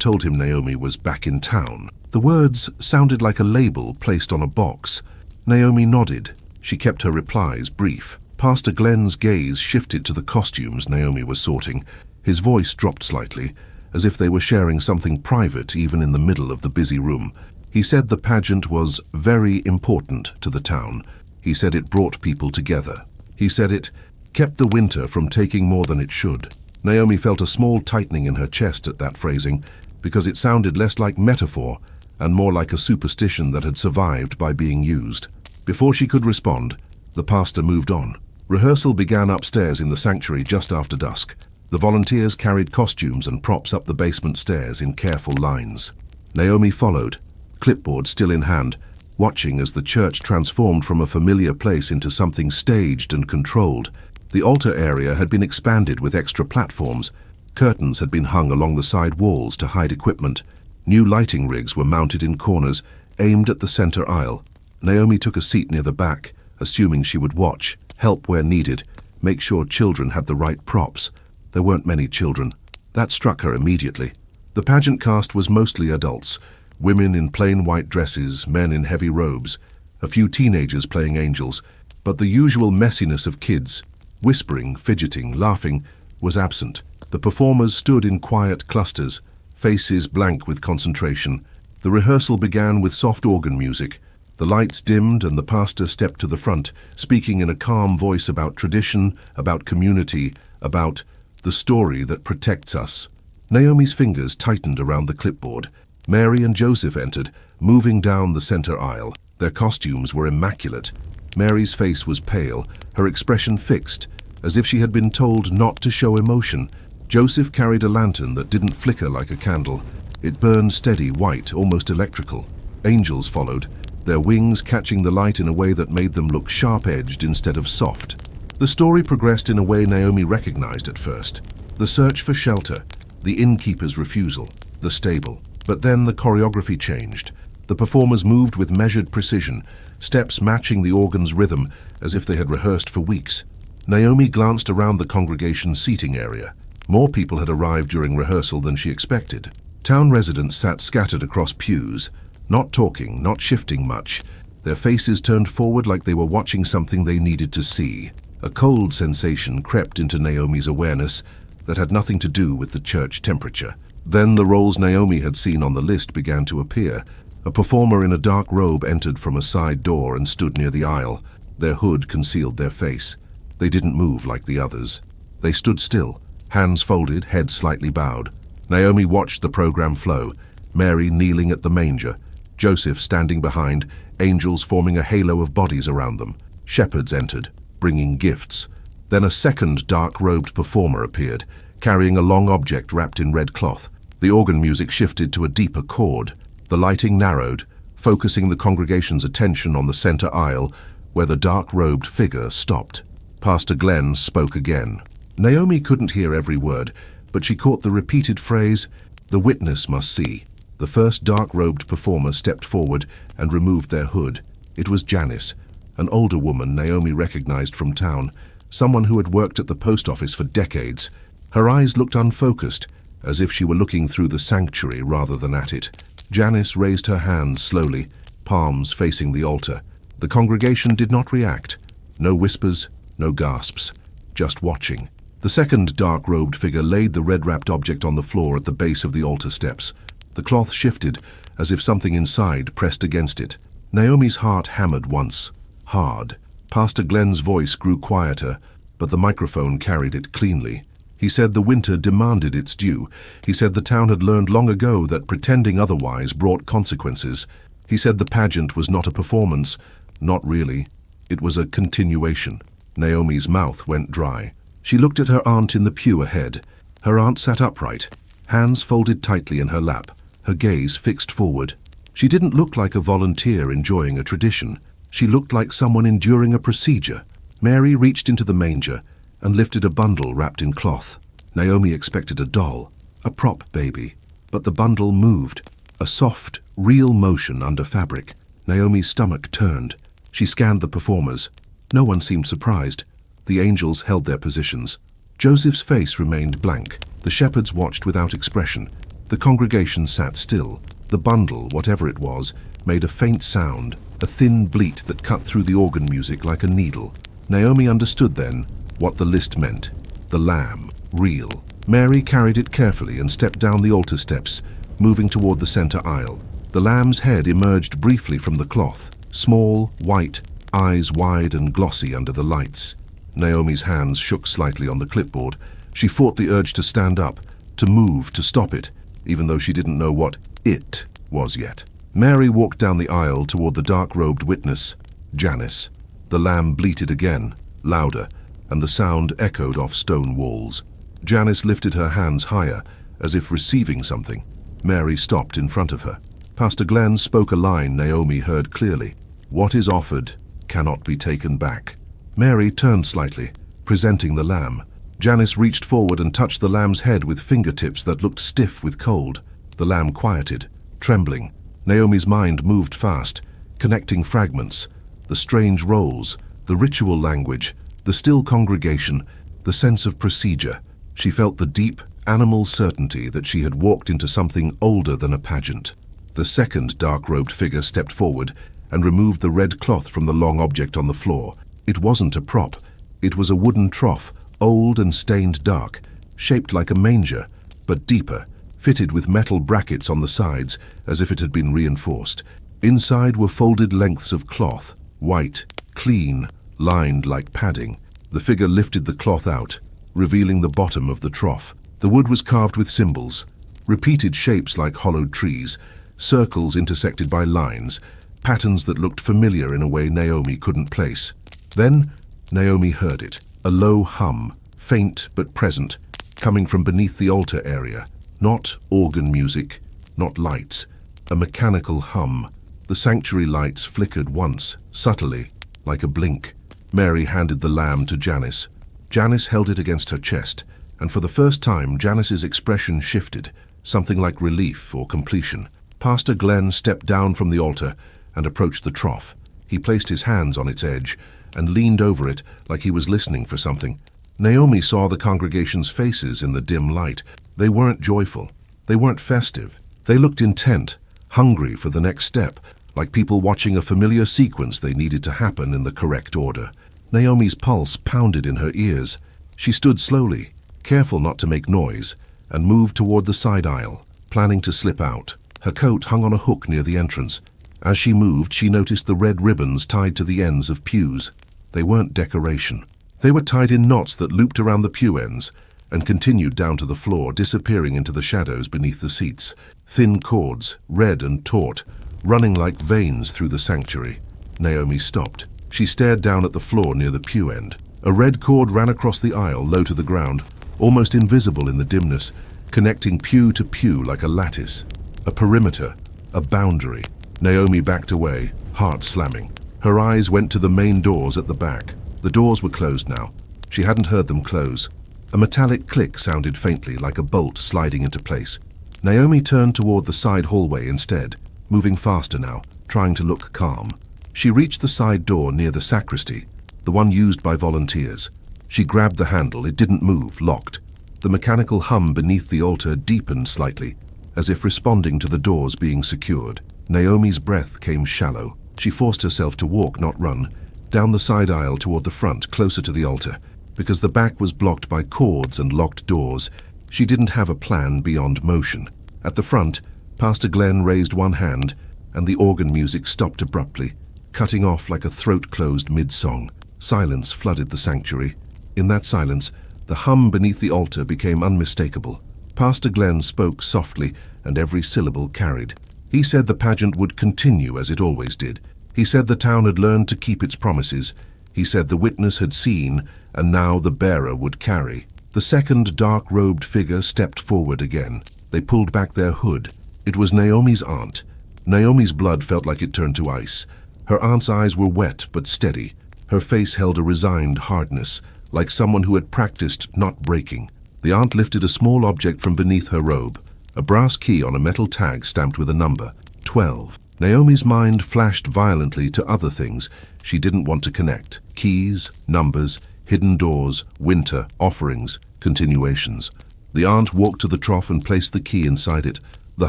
told him Naomi was back in town. The words sounded like a label placed on a box. Naomi nodded. She kept her replies brief. Pastor Glenn's gaze shifted to the costumes Naomi was sorting. His voice dropped slightly, as if they were sharing something private even in the middle of the busy room. He said the pageant was very important to the town. He said it brought people together. He said it kept the winter from taking more than it should. Naomi felt a small tightening in her chest at that phrasing, because it sounded less like metaphor and more like a superstition that had survived by being used. Before she could respond, the pastor moved on. Rehearsal began upstairs in the sanctuary just after dusk. The volunteers carried costumes and props up the basement stairs in careful lines. Naomi followed, clipboard still in hand, watching as the church transformed from a familiar place into something staged and controlled. The altar area had been expanded with extra platforms. Curtains had been hung along the side walls to hide equipment. New lighting rigs were mounted in corners, aimed at the center aisle. Naomi took a seat near the back, assuming she would watch, help where needed, make sure children had the right props. There weren't many children. That struck her immediately. The pageant cast was mostly adults, women in plain white dresses, men in heavy robes, a few teenagers playing angels, but the usual messiness of kids, whispering, fidgeting, laughing, was absent. The performers stood in quiet clusters, faces blank with concentration. The rehearsal began with soft organ music. The lights dimmed and the pastor stepped to the front, speaking in a calm voice about tradition, about community, about the story that protects us. Naomi's fingers tightened around the clipboard. Mary and Joseph entered, moving down the center aisle. Their costumes were immaculate. Mary's face was pale, her expression fixed, as if she had been told not to show emotion. Joseph carried a lantern that didn't flicker like a candle. It burned steady, white, almost electrical. Angels followed, their wings catching the light in a way that made them look sharp-edged instead of soft. The story progressed in a way Naomi recognized at first. The search for shelter, the innkeeper's refusal, the stable. But then the choreography changed. The performers moved with measured precision, steps matching the organ's rhythm as if they had rehearsed for weeks. Naomi glanced around the congregation's seating area. More people had arrived during rehearsal than she expected. Town residents sat scattered across pews, not talking, not shifting much. Their faces turned forward like they were watching something they needed to see. A cold sensation crept into Naomi's awareness that had nothing to do with the church temperature. Then the roles Naomi had seen on the list began to appear. A performer in a dark robe entered from a side door and stood near the aisle. Their hood concealed their face. They didn't move like the others. They stood still, hands folded, head slightly bowed. Naomi watched the program flow, Mary kneeling at the manger, Joseph standing behind, angels forming a halo of bodies around them. Shepherds entered, bringing gifts. Then a second dark-robed performer appeared, carrying a long object wrapped in red cloth. The organ music shifted to a deeper chord. The lighting narrowed, focusing the congregation's attention on the center aisle, where the dark-robed figure stopped. Pastor Glenn spoke again. Naomi couldn't hear every word, but she caught the repeated phrase, "The witness must see." The first dark-robed performer stepped forward and removed their hood. It was Janice, an older woman Naomi recognized from town, someone who had worked at the post office for decades. Her eyes looked unfocused, as if she were looking through the sanctuary rather than at it. Janice raised her hands slowly, palms facing the altar. The congregation did not react. No whispers, no gasps, just watching. The second dark-robed figure laid the red-wrapped object on the floor at the base of the altar steps. The cloth shifted, as if something inside pressed against it. Naomi's heart hammered once, hard. Pastor Glenn's voice grew quieter, but the microphone carried it cleanly. He said the winter demanded its due. He said the town had learned long ago that pretending otherwise brought consequences. He said the pageant was not a performance. Not really. It was a continuation. Naomi's mouth went dry. She looked at her aunt in the pew ahead. Her aunt sat upright, hands folded tightly in her lap, her gaze fixed forward. She didn't look like a volunteer enjoying a tradition. She looked like someone enduring a procedure. Mary reached into the manger and lifted a bundle wrapped in cloth. Naomi expected a doll, a prop baby, but the bundle moved, a soft, real motion under fabric. Naomi's stomach turned. She scanned the performers. No one seemed surprised. The angels held their positions. Joseph's face remained blank. The shepherds watched without expression. The congregation sat still. The bundle, whatever it was, made a faint sound, a thin bleat that cut through the organ music like a needle. Naomi understood then what the list meant. The lamb, real. Mary carried it carefully and stepped down the altar steps, moving toward the center aisle. The lamb's head emerged briefly from the cloth, small, white, eyes wide and glossy under the lights. Naomi's hands shook slightly on the clipboard. She fought the urge to stand up, to move, to stop it, even though she didn't know what it was yet. Mary walked down the aisle toward the dark-robed witness, Janice. The lamb bleated again, louder, and the sound echoed off stone walls. Janice lifted her hands higher, as if receiving something. Mary stopped in front of her. Pastor Glenn spoke a line Naomi heard clearly. "What is offered cannot be taken back." Mary turned slightly, presenting the lamb. Janice reached forward and touched the lamb's head with fingertips that looked stiff with cold. The lamb quieted, trembling. Naomi's mind moved fast, connecting fragments, the strange roles, the ritual language, the still congregation, the sense of procedure. She felt the deep, animal certainty that she had walked into something older than a pageant. The second dark-robed figure stepped forward and removed the red cloth from the long object on the floor. It wasn't a prop. It was a wooden trough, old and stained dark, shaped like a manger, but deeper, fitted with metal brackets on the sides as if it had been reinforced. Inside were folded lengths of cloth, white, clean, lined like padding. The figure lifted the cloth out, revealing the bottom of the trough. The wood was carved with symbols, repeated shapes like hollowed trees, circles intersected by lines, patterns that looked familiar in a way Naomi couldn't place. Then Naomi heard it, a low hum, faint but present, coming from beneath the altar area. Not organ music, not lights, a mechanical hum. The sanctuary lights flickered once, subtly, like a blink. Mary handed the lamb to Janice. Janice held it against her chest, and for the first time Janice's expression shifted, something like relief or completion. Pastor Glenn stepped down from the altar and approached the trough. He placed his hands on its edge and leaned over it like he was listening for something. Naomi saw the congregation's faces in the dim light. They weren't joyful. They weren't festive. They looked intent, hungry for the next step, like people watching a familiar sequence they needed to happen in the correct order. Naomi's pulse pounded in her ears. She stood slowly, careful not to make noise, and moved toward the side aisle, planning to slip out. Her coat hung on a hook near the entrance. As she moved, she noticed the red ribbons tied to the ends of pews. They weren't decoration. They were tied in knots that looped around the pew ends, and continued down to the floor, disappearing into the shadows beneath the seats. Thin cords, red and taut, running like veins through the sanctuary. Naomi stopped. She stared down at the floor near the pew end. A red cord ran across the aisle, low to the ground, almost invisible in the dimness, connecting pew to pew like a lattice. A perimeter, a boundary. Naomi backed away, heart slamming. Her eyes went to the main doors at the back. The doors were closed now. She hadn't heard them close. A metallic click sounded faintly, like a bolt sliding into place. Naomi turned toward the side hallway instead, moving faster now, trying to look calm. She reached the side door near the sacristy, the one used by volunteers. She grabbed the handle. It didn't move, locked. The mechanical hum beneath the altar deepened slightly, as if responding to the doors being secured. Naomi's breath came shallow. She forced herself to walk, not run, down the side aisle toward the front, closer to the altar. Because the back was blocked by cords and locked doors, she didn't have a plan beyond motion. At the front, Pastor Glenn raised one hand, and the organ music stopped abruptly, cutting off like a throat closed mid-song. Silence flooded the sanctuary. In that silence, the hum beneath the altar became unmistakable. Pastor Glenn spoke softly, and every syllable carried. He said the pageant would continue as it always did. He said the town had learned to keep its promises. He said the witness had seen, and now the bearer would carry. The second dark-robed figure stepped forward again. They pulled back their hood. It was Naomi's aunt. Naomi's blood felt like it turned to ice. Her aunt's eyes were wet but steady. Her face held a resigned hardness, like someone who had practiced not breaking. The aunt lifted a small object from beneath her robe, a brass key on a metal tag stamped with a number, 12. Naomi's mind flashed violently to other things she didn't want to connect. Keys, numbers, hidden doors, winter, offerings, continuations. The aunt walked to the trough and placed the key inside it. The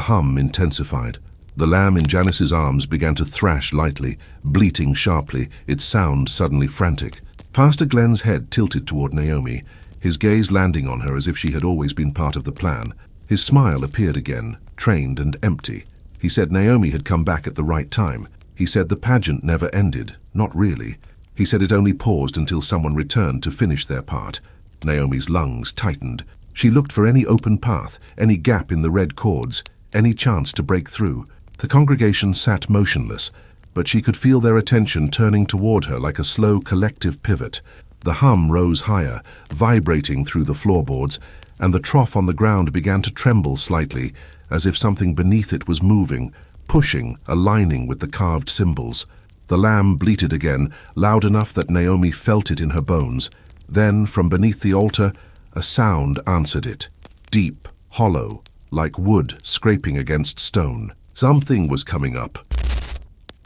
hum intensified. The lamb in Janice's arms began to thrash lightly, bleating sharply, its sound suddenly frantic. Pastor Glenn's head tilted toward Naomi, his gaze landing on her as if she had always been part of the plan. His smile appeared again, trained and empty. He said Naomi had come back at the right time. He said the pageant never ended, not really. He said it only paused until someone returned to finish their part. Naomi's lungs tightened. She looked for any open path, any gap in the red cords, any chance to break through. The congregation sat motionless, but she could feel their attention turning toward her like a slow collective pivot. The hum rose higher, vibrating through the floorboards, and the trough on the ground began to tremble slightly, as if something beneath it was moving, pushing, aligning with the carved symbols. The lamb bleated again, loud enough that Naomi felt it in her bones. Then, from beneath the altar, a sound answered it, deep, hollow, like wood scraping against stone. Something was coming up.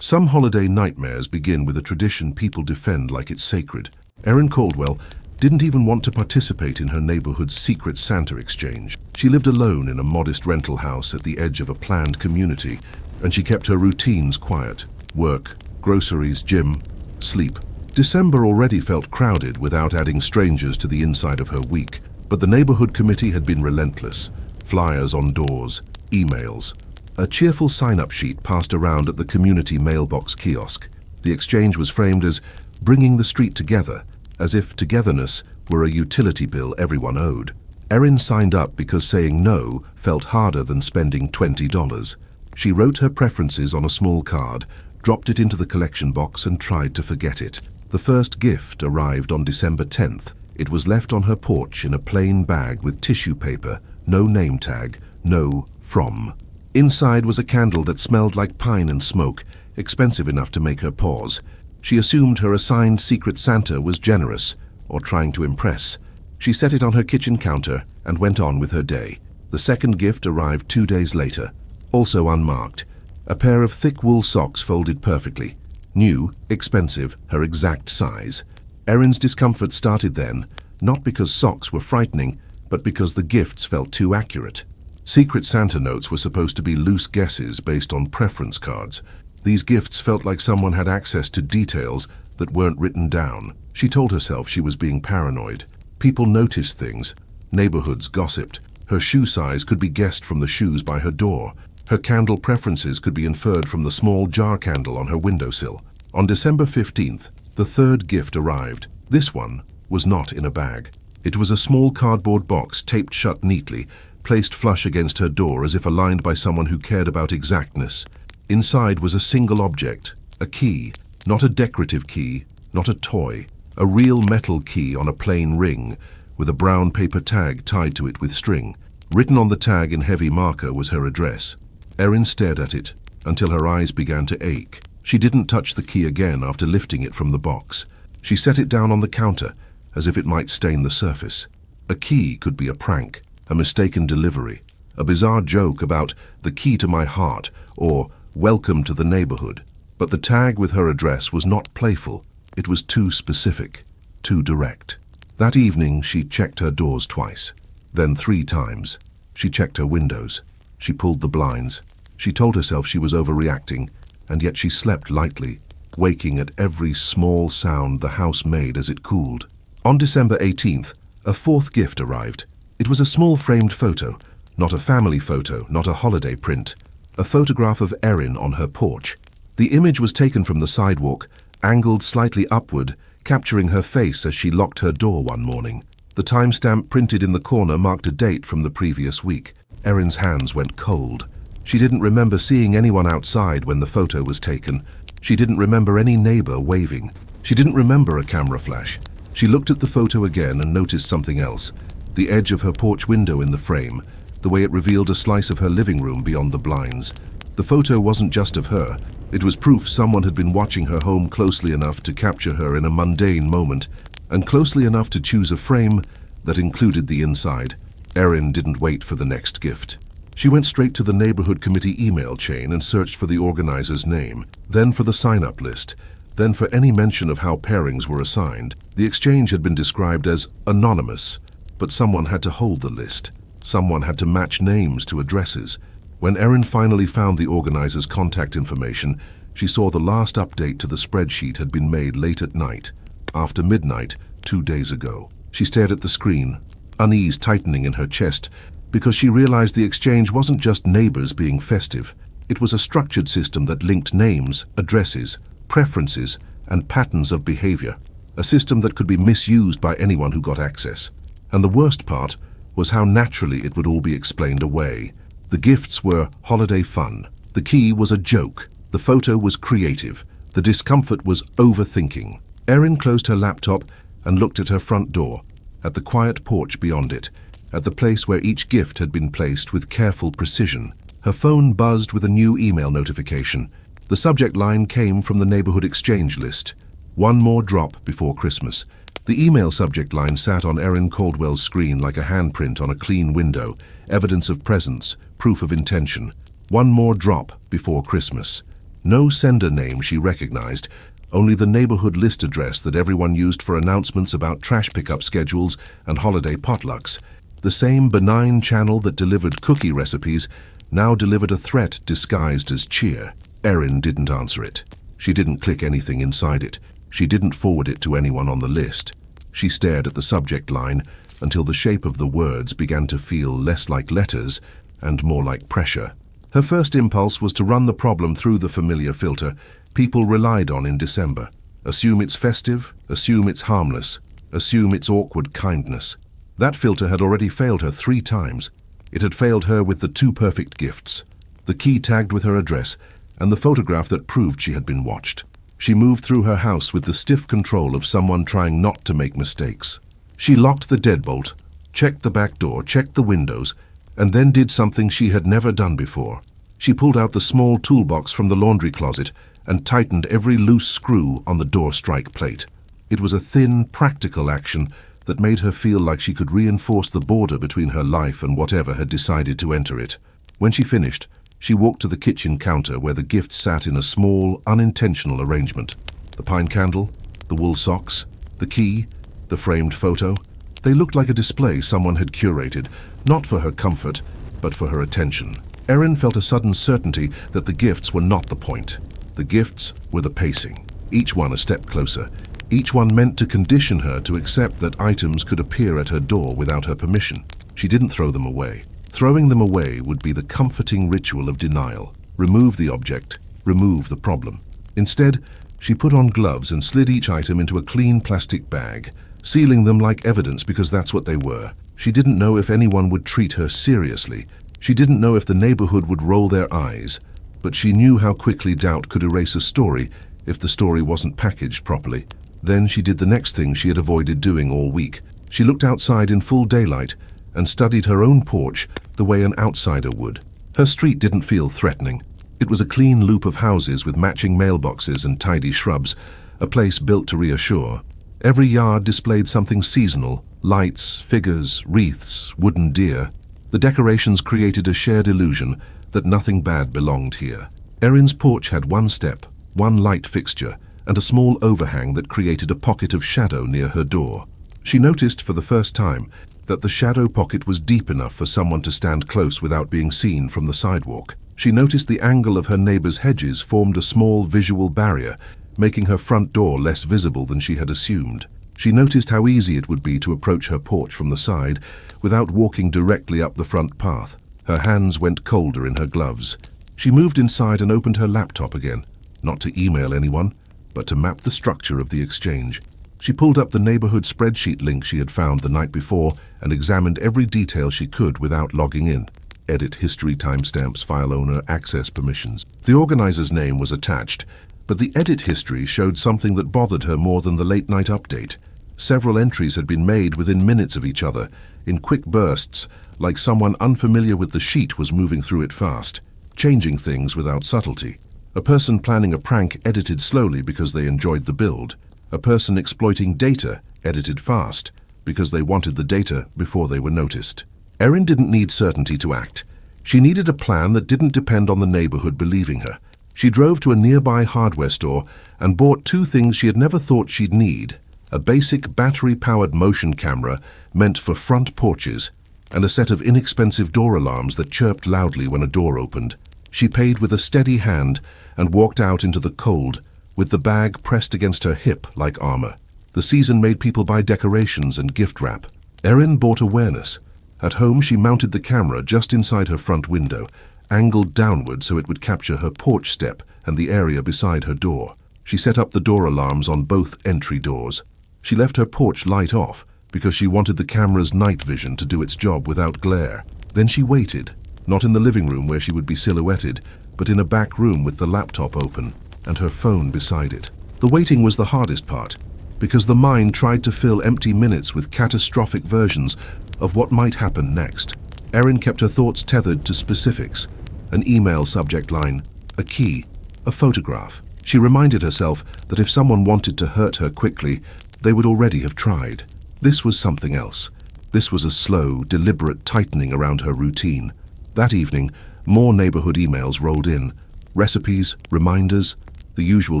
Some holiday nightmares begin with a tradition people defend like it's sacred. Erin Caldwell didn't even want to participate in her neighborhood's secret Santa exchange. She lived alone in a modest rental house at the edge of a planned community, and she kept her routines quiet. Work, groceries, gym, sleep. December already felt crowded without adding strangers to the inside of her week, but the neighborhood committee had been relentless. Flyers on doors, emails. A cheerful sign-up sheet passed around at the community mailbox kiosk. The exchange was framed as bringing the street together, as if togetherness were a utility bill everyone owed. Erin signed up because saying no felt harder than spending $20. She wrote her preferences on a small card, dropped it into the collection box, and tried to forget it. The first gift arrived on December 10th. It was left on her porch in a plain bag with tissue paper, no name tag, no from. Inside was a candle that smelled like pine and smoke, expensive enough to make her pause. She assumed her assigned Secret Santa was generous, or trying to impress. She set it on her kitchen counter and went on with her day. The second gift arrived 2 days later, also unmarked. A pair of thick wool socks folded perfectly. New, expensive, her exact size. Erin's discomfort started then, not because socks were frightening, but because the gifts felt too accurate. Secret Santa notes were supposed to be loose guesses based on preference cards. These gifts felt like someone had access to details that weren't written down. She told herself she was being paranoid. People noticed things. Neighborhoods gossiped. Her shoe size could be guessed from the shoes by her door. Her candle preferences could be inferred from the small jar candle on her windowsill. On December 15th, the third gift arrived. This one was not in a bag. It was a small cardboard box taped shut neatly, placed flush against her door as if aligned by someone who cared about exactness. Inside was a single object, a key, not a decorative key, not a toy, a real metal key on a plain ring, with a brown paper tag tied to it with string. Written on the tag in heavy marker was her address. Erin stared at it until her eyes began to ache. She didn't touch the key again after lifting it from the box. She set it down on the counter, as if it might stain the surface. A key could be a prank, a mistaken delivery, a bizarre joke about the key to my heart or welcome to the neighborhood. But the tag with her address was not playful. It was too specific, too direct. That evening, she checked her doors twice, then 3 times. She checked her windows. She pulled the blinds. She told herself she was overreacting, and yet she slept lightly, waking at every small sound the house made as it cooled. On December 18th, a 4th gift arrived. It was a small framed photo, not a family photo, not a holiday print. A photograph of Erin on her porch. The image was taken from the sidewalk, angled slightly upward, capturing her face as she locked her door one morning. The timestamp printed in the corner marked a date from the previous week. Erin's hands went cold. She didn't remember seeing anyone outside when the photo was taken. She didn't remember any neighbor waving. She didn't remember a camera flash. She looked at the photo again and noticed something else. The edge of her porch window in the frame, the way it revealed a slice of her living room beyond the blinds. The photo wasn't just of her. It was proof someone had been watching her home closely enough to capture her in a mundane moment, and closely enough to choose a frame that included the inside. Erin didn't wait for the next gift. She went straight to the neighborhood committee email chain and searched for the organizer's name, then for the sign-up list, then for any mention of how pairings were assigned. The exchange had been described as anonymous, but someone had to hold the list. Someone had to match names to addresses. When Erin finally found the organizer's contact information, she saw the last update to the spreadsheet had been made late at night, after midnight, 2 days ago. She stared at the screen, unease tightening in her chest, because she realized the exchange wasn't just neighbors being festive. It was a structured system that linked names, addresses, preferences, and patterns of behavior. A system that could be misused by anyone who got access. And the worst part was how naturally it would all be explained away. The gifts were holiday fun. The key was a joke. The photo was creative. The discomfort was overthinking. Erin closed her laptop and looked at her front door, at the quiet porch beyond it, at the place where each gift had been placed with careful precision. Her phone buzzed with a new email notification. The subject line came from the neighborhood exchange list. One more drop before Christmas. The email subject line sat on Erin Caldwell's screen like a handprint on a clean window, evidence of presence, proof of intention. One more drop before Christmas. No sender name she recognized, only the neighborhood list address that everyone used for announcements about trash pickup schedules and holiday potlucks. The same benign channel that delivered cookie recipes now delivered a threat disguised as cheer. Erin didn't answer it. She didn't click anything inside it. She didn't forward it to anyone on the list. She stared at the subject line until the shape of the words began to feel less like letters and more like pressure. Her first impulse was to run the problem through the familiar filter people relied on in December. Assume it's festive, assume it's harmless, assume it's awkward kindness. That filter had already failed her 3 times. It had failed her with the 2 perfect gifts, the key tagged with her address, and the photograph that proved she had been watched. She moved through her house with the stiff control of someone trying not to make mistakes. She locked the deadbolt, checked the back door, checked the windows, and then did something she had never done before. She pulled out the small toolbox from the laundry closet and tightened every loose screw on the door strike plate. It was a thin, practical action that made her feel like she could reinforce the border between her life and whatever had decided to enter it. When she finished, she walked to the kitchen counter where the gifts sat in a small, unintentional arrangement. The pine candle, the wool socks, the key, the framed photo. They looked like a display someone had curated, not for her comfort, but for her attention. Erin felt a sudden certainty that the gifts were not the point. The gifts were the pacing, each one a step closer, each one meant to condition her to accept that items could appear at her door without her permission. She didn't throw them away. Throwing them away would be the comforting ritual of denial. Remove the object, remove the problem. Instead, she put on gloves and slid each item into a clean plastic bag, sealing them like evidence because that's what they were. She didn't know if anyone would treat her seriously. She didn't know if the neighborhood would roll their eyes. But she knew how quickly doubt could erase a story if the story wasn't packaged properly. Then she did the next thing she had avoided doing all week. She looked outside in full daylight and studied her own porch the way an outsider would. Her street didn't feel threatening. It was a clean loop of houses with matching mailboxes and tidy shrubs, a place built to reassure. Every yard displayed something seasonal: lights, figures, wreaths, wooden deer. The decorations created a shared illusion that nothing bad belonged here. Erin's porch had one step, one light fixture, and a small overhang that created a pocket of shadow near her door. She noticed for the first time that the shadow pocket was deep enough for someone to stand close without being seen from the sidewalk. She noticed the angle of her neighbor's hedges formed a small visual barrier, making her front door less visible than she had assumed. She noticed how easy it would be to approach her porch from the side without walking directly up the front path. Her hands went colder in her gloves. She moved inside and opened her laptop again, not to email anyone, but to map the structure of the exchange. She pulled up the neighborhood spreadsheet link she had found the night before and examined every detail she could without logging in. Edit history, timestamps, file owner, access permissions. The organizer's name was attached, but the edit history showed something that bothered her more than the late-night update. Several entries had been made within minutes of each other, in quick bursts, like someone unfamiliar with the sheet was moving through it fast, changing things without subtlety. A person planning a prank edited slowly because they enjoyed the build. A person exploiting data edited fast because they wanted the data before they were noticed. Erin didn't need certainty to act. She needed a plan that didn't depend on the neighborhood believing her. She drove to a nearby hardware store and bought two things she had never thought she'd need: a basic battery-powered motion camera meant for front porches and a set of inexpensive door alarms that chirped loudly when a door opened. She paid with a steady hand and walked out into the cold, with the bag pressed against her hip like armor. The season made people buy decorations and gift wrap. Erin bought awareness. At home, she mounted the camera just inside her front window, angled downward so it would capture her porch step and the area beside her door. She set up the door alarms on both entry doors. She left her porch light off because she wanted the camera's night vision to do its job without glare. Then she waited, not in the living room where she would be silhouetted, but in a back room with the laptop open and her phone beside it. The waiting was the hardest part, because the mind tried to fill empty minutes with catastrophic versions of what might happen next. Erin kept her thoughts tethered to specifics: an email subject line, a key, a photograph. She reminded herself that if someone wanted to hurt her quickly, they would already have tried. This was something else. This was a slow, deliberate tightening around her routine. That evening, more neighborhood emails rolled in. Recipes, reminders, the usual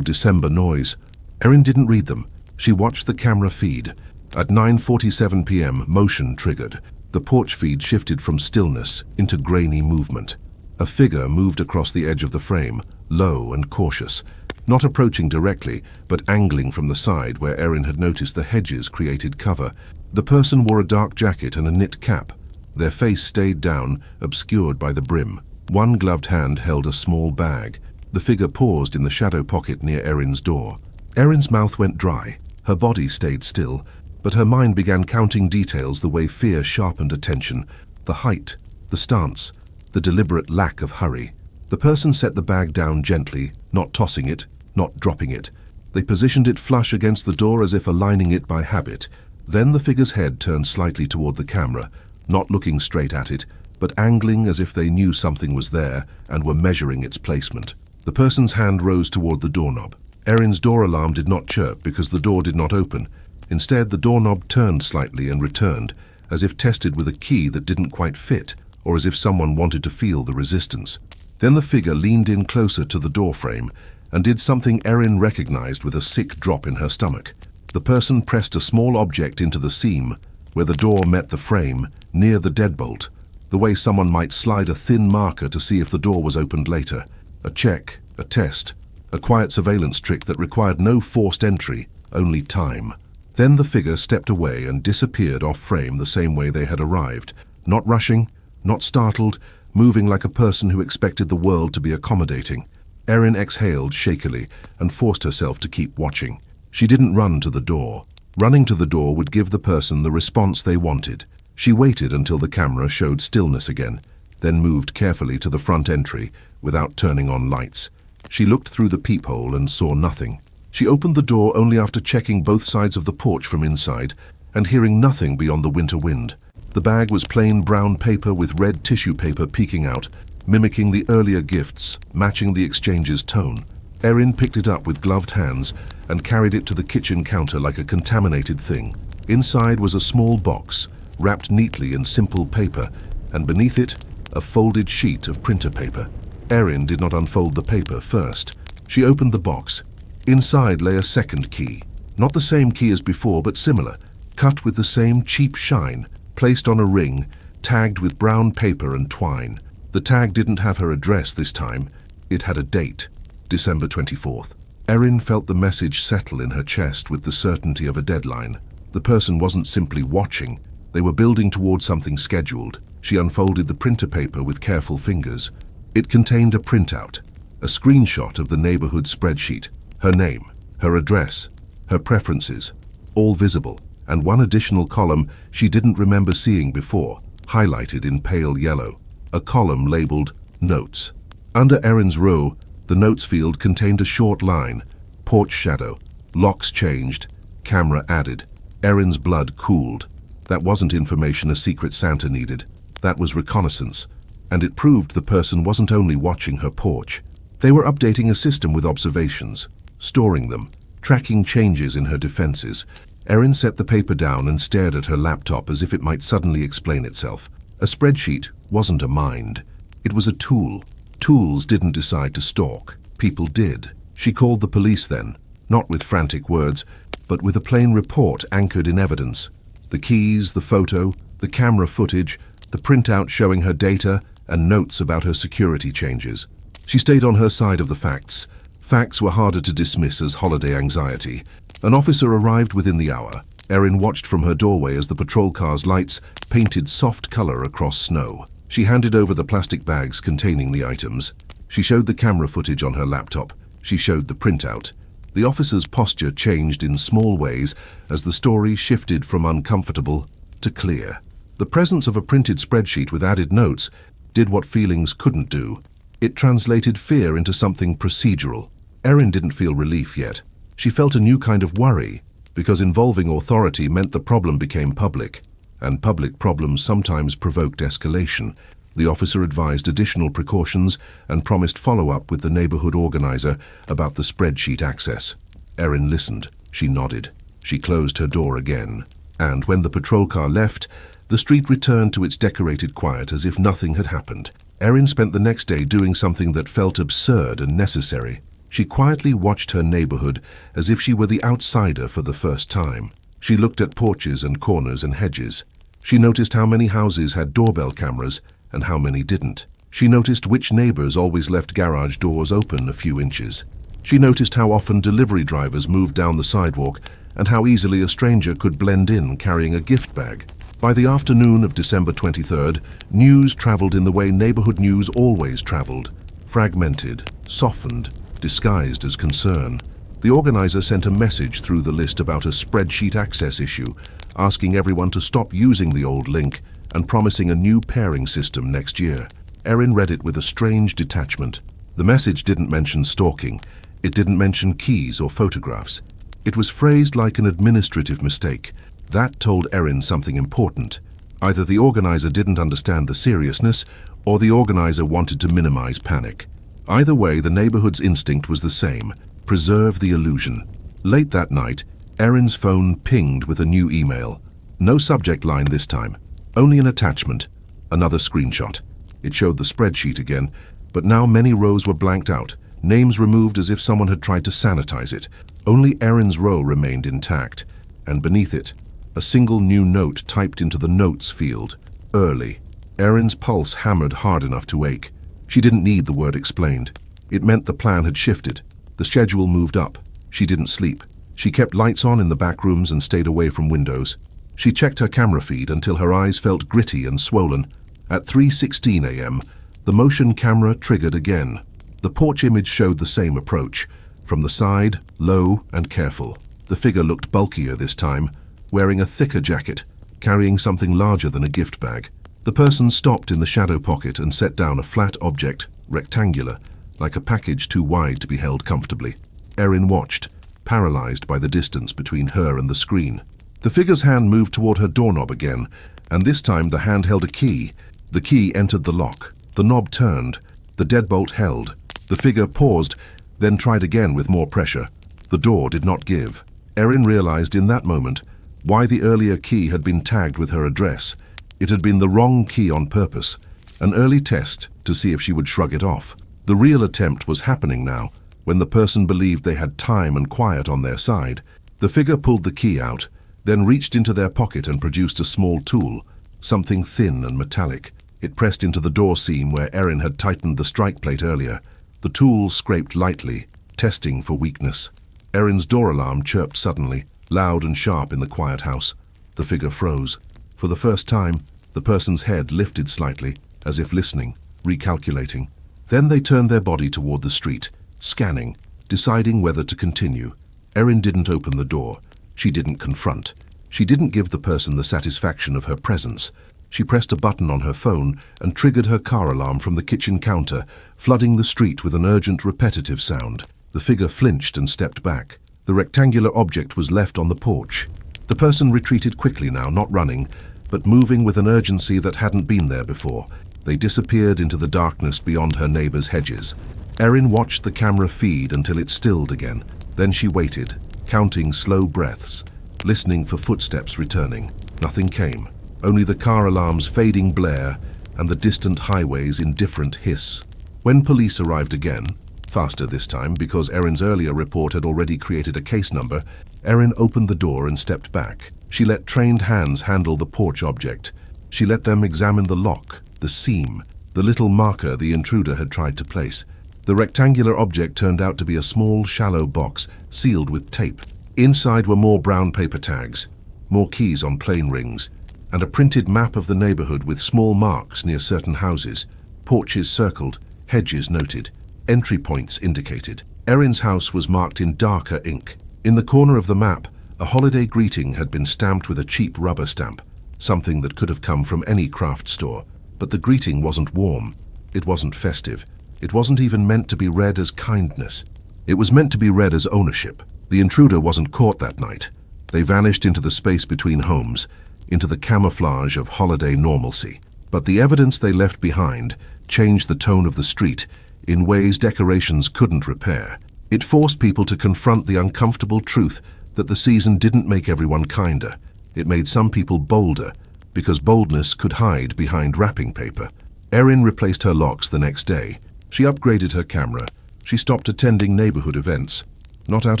December noise. Erin didn't read them. She watched the camera feed. At 9:47 p.m., motion triggered. The porch feed shifted from stillness into grainy movement. A figure moved across the edge of the frame, low and cautious, not approaching directly, but angling from the side where Erin had noticed the hedges created cover. The person wore a dark jacket and a knit cap. Their face stayed down, obscured by the brim. One gloved hand held a small bag. The figure paused in the shadow pocket near Erin's door. Erin's mouth went dry. Her body stayed still, but her mind began counting details the way fear sharpened attention: the height, the stance, the deliberate lack of hurry. The person set the bag down gently, not tossing it, not dropping it. They positioned it flush against the door as if aligning it by habit. Then the figure's head turned slightly toward the camera, not looking straight at it, but angling as if they knew something was there and were measuring its placement. The person's hand rose toward the doorknob. Erin's door alarm did not chirp because the door did not open. Instead, the doorknob turned slightly and returned, as if tested with a key that didn't quite fit, or as if someone wanted to feel the resistance. Then the figure leaned in closer to the doorframe and did something Erin recognized with a sick drop in her stomach. The person pressed a small object into the seam, where the door met the frame, near the deadbolt, the way someone might slide a thin marker to see if the door was opened later. A check, a test, a quiet surveillance trick that required no forced entry, only time. Then the figure stepped away and disappeared off frame the same way they had arrived, not rushing, not startled, moving like a person who expected the world to be accommodating. Erin exhaled shakily and forced herself to keep watching. She didn't run to the door. Running to the door would give the person the response they wanted. She waited until the camera showed stillness again, then moved carefully to the front entry without turning on lights. She looked through the peephole and saw nothing. She opened the door only after checking both sides of the porch from inside and hearing nothing beyond the winter wind. The bag was plain brown paper with red tissue paper peeking out, mimicking the earlier gifts, matching the exchange's tone. Erin picked it up with gloved hands and carried it to the kitchen counter like a contaminated thing. Inside was a small box, wrapped neatly in simple paper, and beneath it, a folded sheet of printer paper. Erin did not unfold the paper first. She opened the box. Inside lay a second key. Not the same key as before, but similar, cut with the same cheap shine, placed on a ring, tagged with brown paper and twine. The tag didn't have her address this time. It had a date, December 24th. Erin felt the message settle in her chest with the certainty of a deadline. The person wasn't simply watching. They were building toward something scheduled. She unfolded the printer paper with careful fingers. It contained a printout, a screenshot of the neighborhood spreadsheet, her name, her address, her preferences, all visible, and one additional column she didn't remember seeing before, highlighted in pale yellow, a column labeled Notes. Under Erin's row, the notes field contained a short line, porch shadow, locks changed, camera added. Erin's blood cooled. That wasn't information a Secret Santa needed. That was reconnaissance, and it proved the person wasn't only watching her porch. They were updating a system with observations, storing them, tracking changes in her defenses. Erin set the paper down and stared at her laptop as if it might suddenly explain itself. A spreadsheet wasn't a mind. It was a tool. Tools didn't decide to stalk. People did. She called the police then, not with frantic words, but with a plain report anchored in evidence. The keys, the photo, the camera footage, the printout showing her data, and notes about her security changes. She stayed on her side of the facts. Facts were harder to dismiss as holiday anxiety. An officer arrived within the hour. Erin watched from her doorway as the patrol car's lights painted soft color across snow. She handed over the plastic bags containing the items. She showed the camera footage on her laptop. She showed the printout. The officer's posture changed in small ways as the story shifted from uncomfortable to clear. The presence of a printed spreadsheet with added notes did what feelings couldn't do. It translated fear into something procedural. Erin didn't feel relief yet. She felt a new kind of worry, because involving authority meant the problem became public, and public problems sometimes provoked escalation. The officer advised additional precautions and promised follow-up with the neighborhood organizer about the spreadsheet access. Erin listened. She nodded. She closed her door again. And when the patrol car left, the street returned to its decorated quiet as if nothing had happened. Erin spent the next day doing something that felt absurd and necessary. She quietly watched her neighborhood as if she were the outsider for the first time. She looked at porches and corners and hedges. She noticed how many houses had doorbell cameras and how many didn't. She noticed which neighbors always left garage doors open a few inches. She noticed how often delivery drivers moved down the sidewalk and how easily a stranger could blend in carrying a gift bag. By the afternoon of December 23rd, news traveled in the way neighborhood news always traveled, fragmented, softened, disguised as concern. The organizer sent a message through the list about a spreadsheet access issue, asking everyone to stop using the old link and promising a new pairing system next year. Erin read it with a strange detachment. The message didn't mention stalking. It didn't mention keys or photographs. It was phrased like an administrative mistake. That told Erin something important. Either the organizer didn't understand the seriousness, or the organizer wanted to minimize panic. Either way, the neighborhood's instinct was the same: preserve the illusion. Late that night, Erin's phone pinged with a new email. No subject line this time, only an attachment, another screenshot. It showed the spreadsheet again, but now many rows were blanked out, names removed as if someone had tried to sanitize it. Only Erin's row remained intact, and beneath it, a single new note typed into the notes field. Early. Erin's pulse hammered hard enough to ache. She didn't need the word explained. It meant the plan had shifted. The schedule moved up. She didn't sleep. She kept lights on in the back rooms and stayed away from windows. She checked her camera feed until her eyes felt gritty and swollen. At 3:16 a.m., the motion camera triggered again. The porch image showed the same approach, from the side, low and careful. The figure looked bulkier this time, wearing a thicker jacket, carrying something larger than a gift bag. The person stopped in the shadow pocket and set down a flat object, rectangular, like a package too wide to be held comfortably. Erin watched, paralyzed by the distance between her and the screen. The figure's hand moved toward her doorknob again, and this time the hand held a key. The key entered the lock. The knob turned. The deadbolt held. The figure paused, then tried again with more pressure. The door did not give. Erin realized in that moment why the earlier key had been tagged with her address. It had been the wrong key on purpose, an early test to see if she would shrug it off. The real attempt was happening now, when the person believed they had time and quiet on their side. The figure pulled the key out, then reached into their pocket and produced a small tool, something thin and metallic. It pressed into the door seam where Erin had tightened the strike plate earlier. The tool scraped lightly, testing for weakness. Erin's door alarm chirped suddenly, loud and sharp in the quiet house. The figure froze. For the first time, the person's head lifted slightly, as if listening, recalculating. Then they turned their body toward the street, scanning, deciding whether to continue. Erin didn't open the door. She didn't confront. She didn't give the person the satisfaction of her presence. She pressed a button on her phone and triggered her car alarm from the kitchen counter, flooding the street with an urgent, repetitive sound. The figure flinched and stepped back. The rectangular object was left on the porch. The person retreated quickly now, not running, but moving with an urgency that hadn't been there before. They disappeared into the darkness beyond her neighbor's hedges. Erin watched the camera feed until it stilled again. Then she waited, counting slow breaths, listening for footsteps returning. Nothing came. Only the car alarm's fading blare and the distant highway's indifferent hiss. When police arrived again, faster this time because Erin's earlier report had already created a case number, Erin opened the door and stepped back. She let trained hands handle the porch object. She let them examine the lock, the seam, the little marker the intruder had tried to place. The rectangular object turned out to be a small, shallow box sealed with tape. Inside were more brown paper tags, more keys on plain rings, and a printed map of the neighborhood with small marks near certain houses, porches circled, hedges noted, entry points indicated. Erin's house was marked in darker ink. In the corner of the map, a holiday greeting had been stamped with a cheap rubber stamp, something that could have come from any craft store. But the greeting wasn't warm. It wasn't festive. It wasn't even meant to be read as kindness. It was meant to be read as ownership. The intruder wasn't caught that night. They vanished into the space between homes, into the camouflage of holiday normalcy. But the evidence they left behind changed the tone of the street in ways decorations couldn't repair. It forced people to confront the uncomfortable truth that the season didn't make everyone kinder. It made some people bolder, because boldness could hide behind wrapping paper. Erin replaced her locks the next day. She upgraded her camera. She stopped attending neighborhood events, not out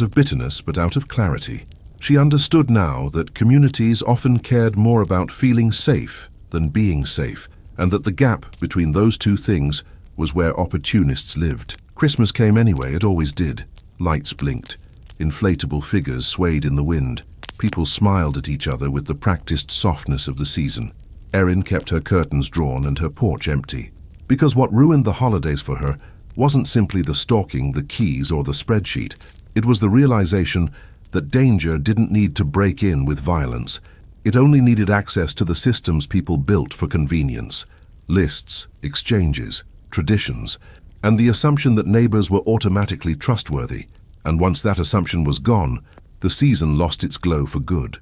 of bitterness, but out of clarity. She understood now that communities often cared more about feeling safe than being safe, and that the gap between those two things was where opportunists lived. Christmas came anyway, it always did. Lights blinked. Inflatable figures swayed in the wind. People smiled at each other with the practiced softness of the season. Erin kept her curtains drawn and her porch empty. Because what ruined the holidays for her wasn't simply the stalking, the keys, or the spreadsheet. It was the realization that danger didn't need to break in with violence. It only needed access to the systems people built for convenience. Lists, exchanges, traditions, and the assumption that neighbors were automatically trustworthy. And once that assumption was gone, the season lost its glow for good.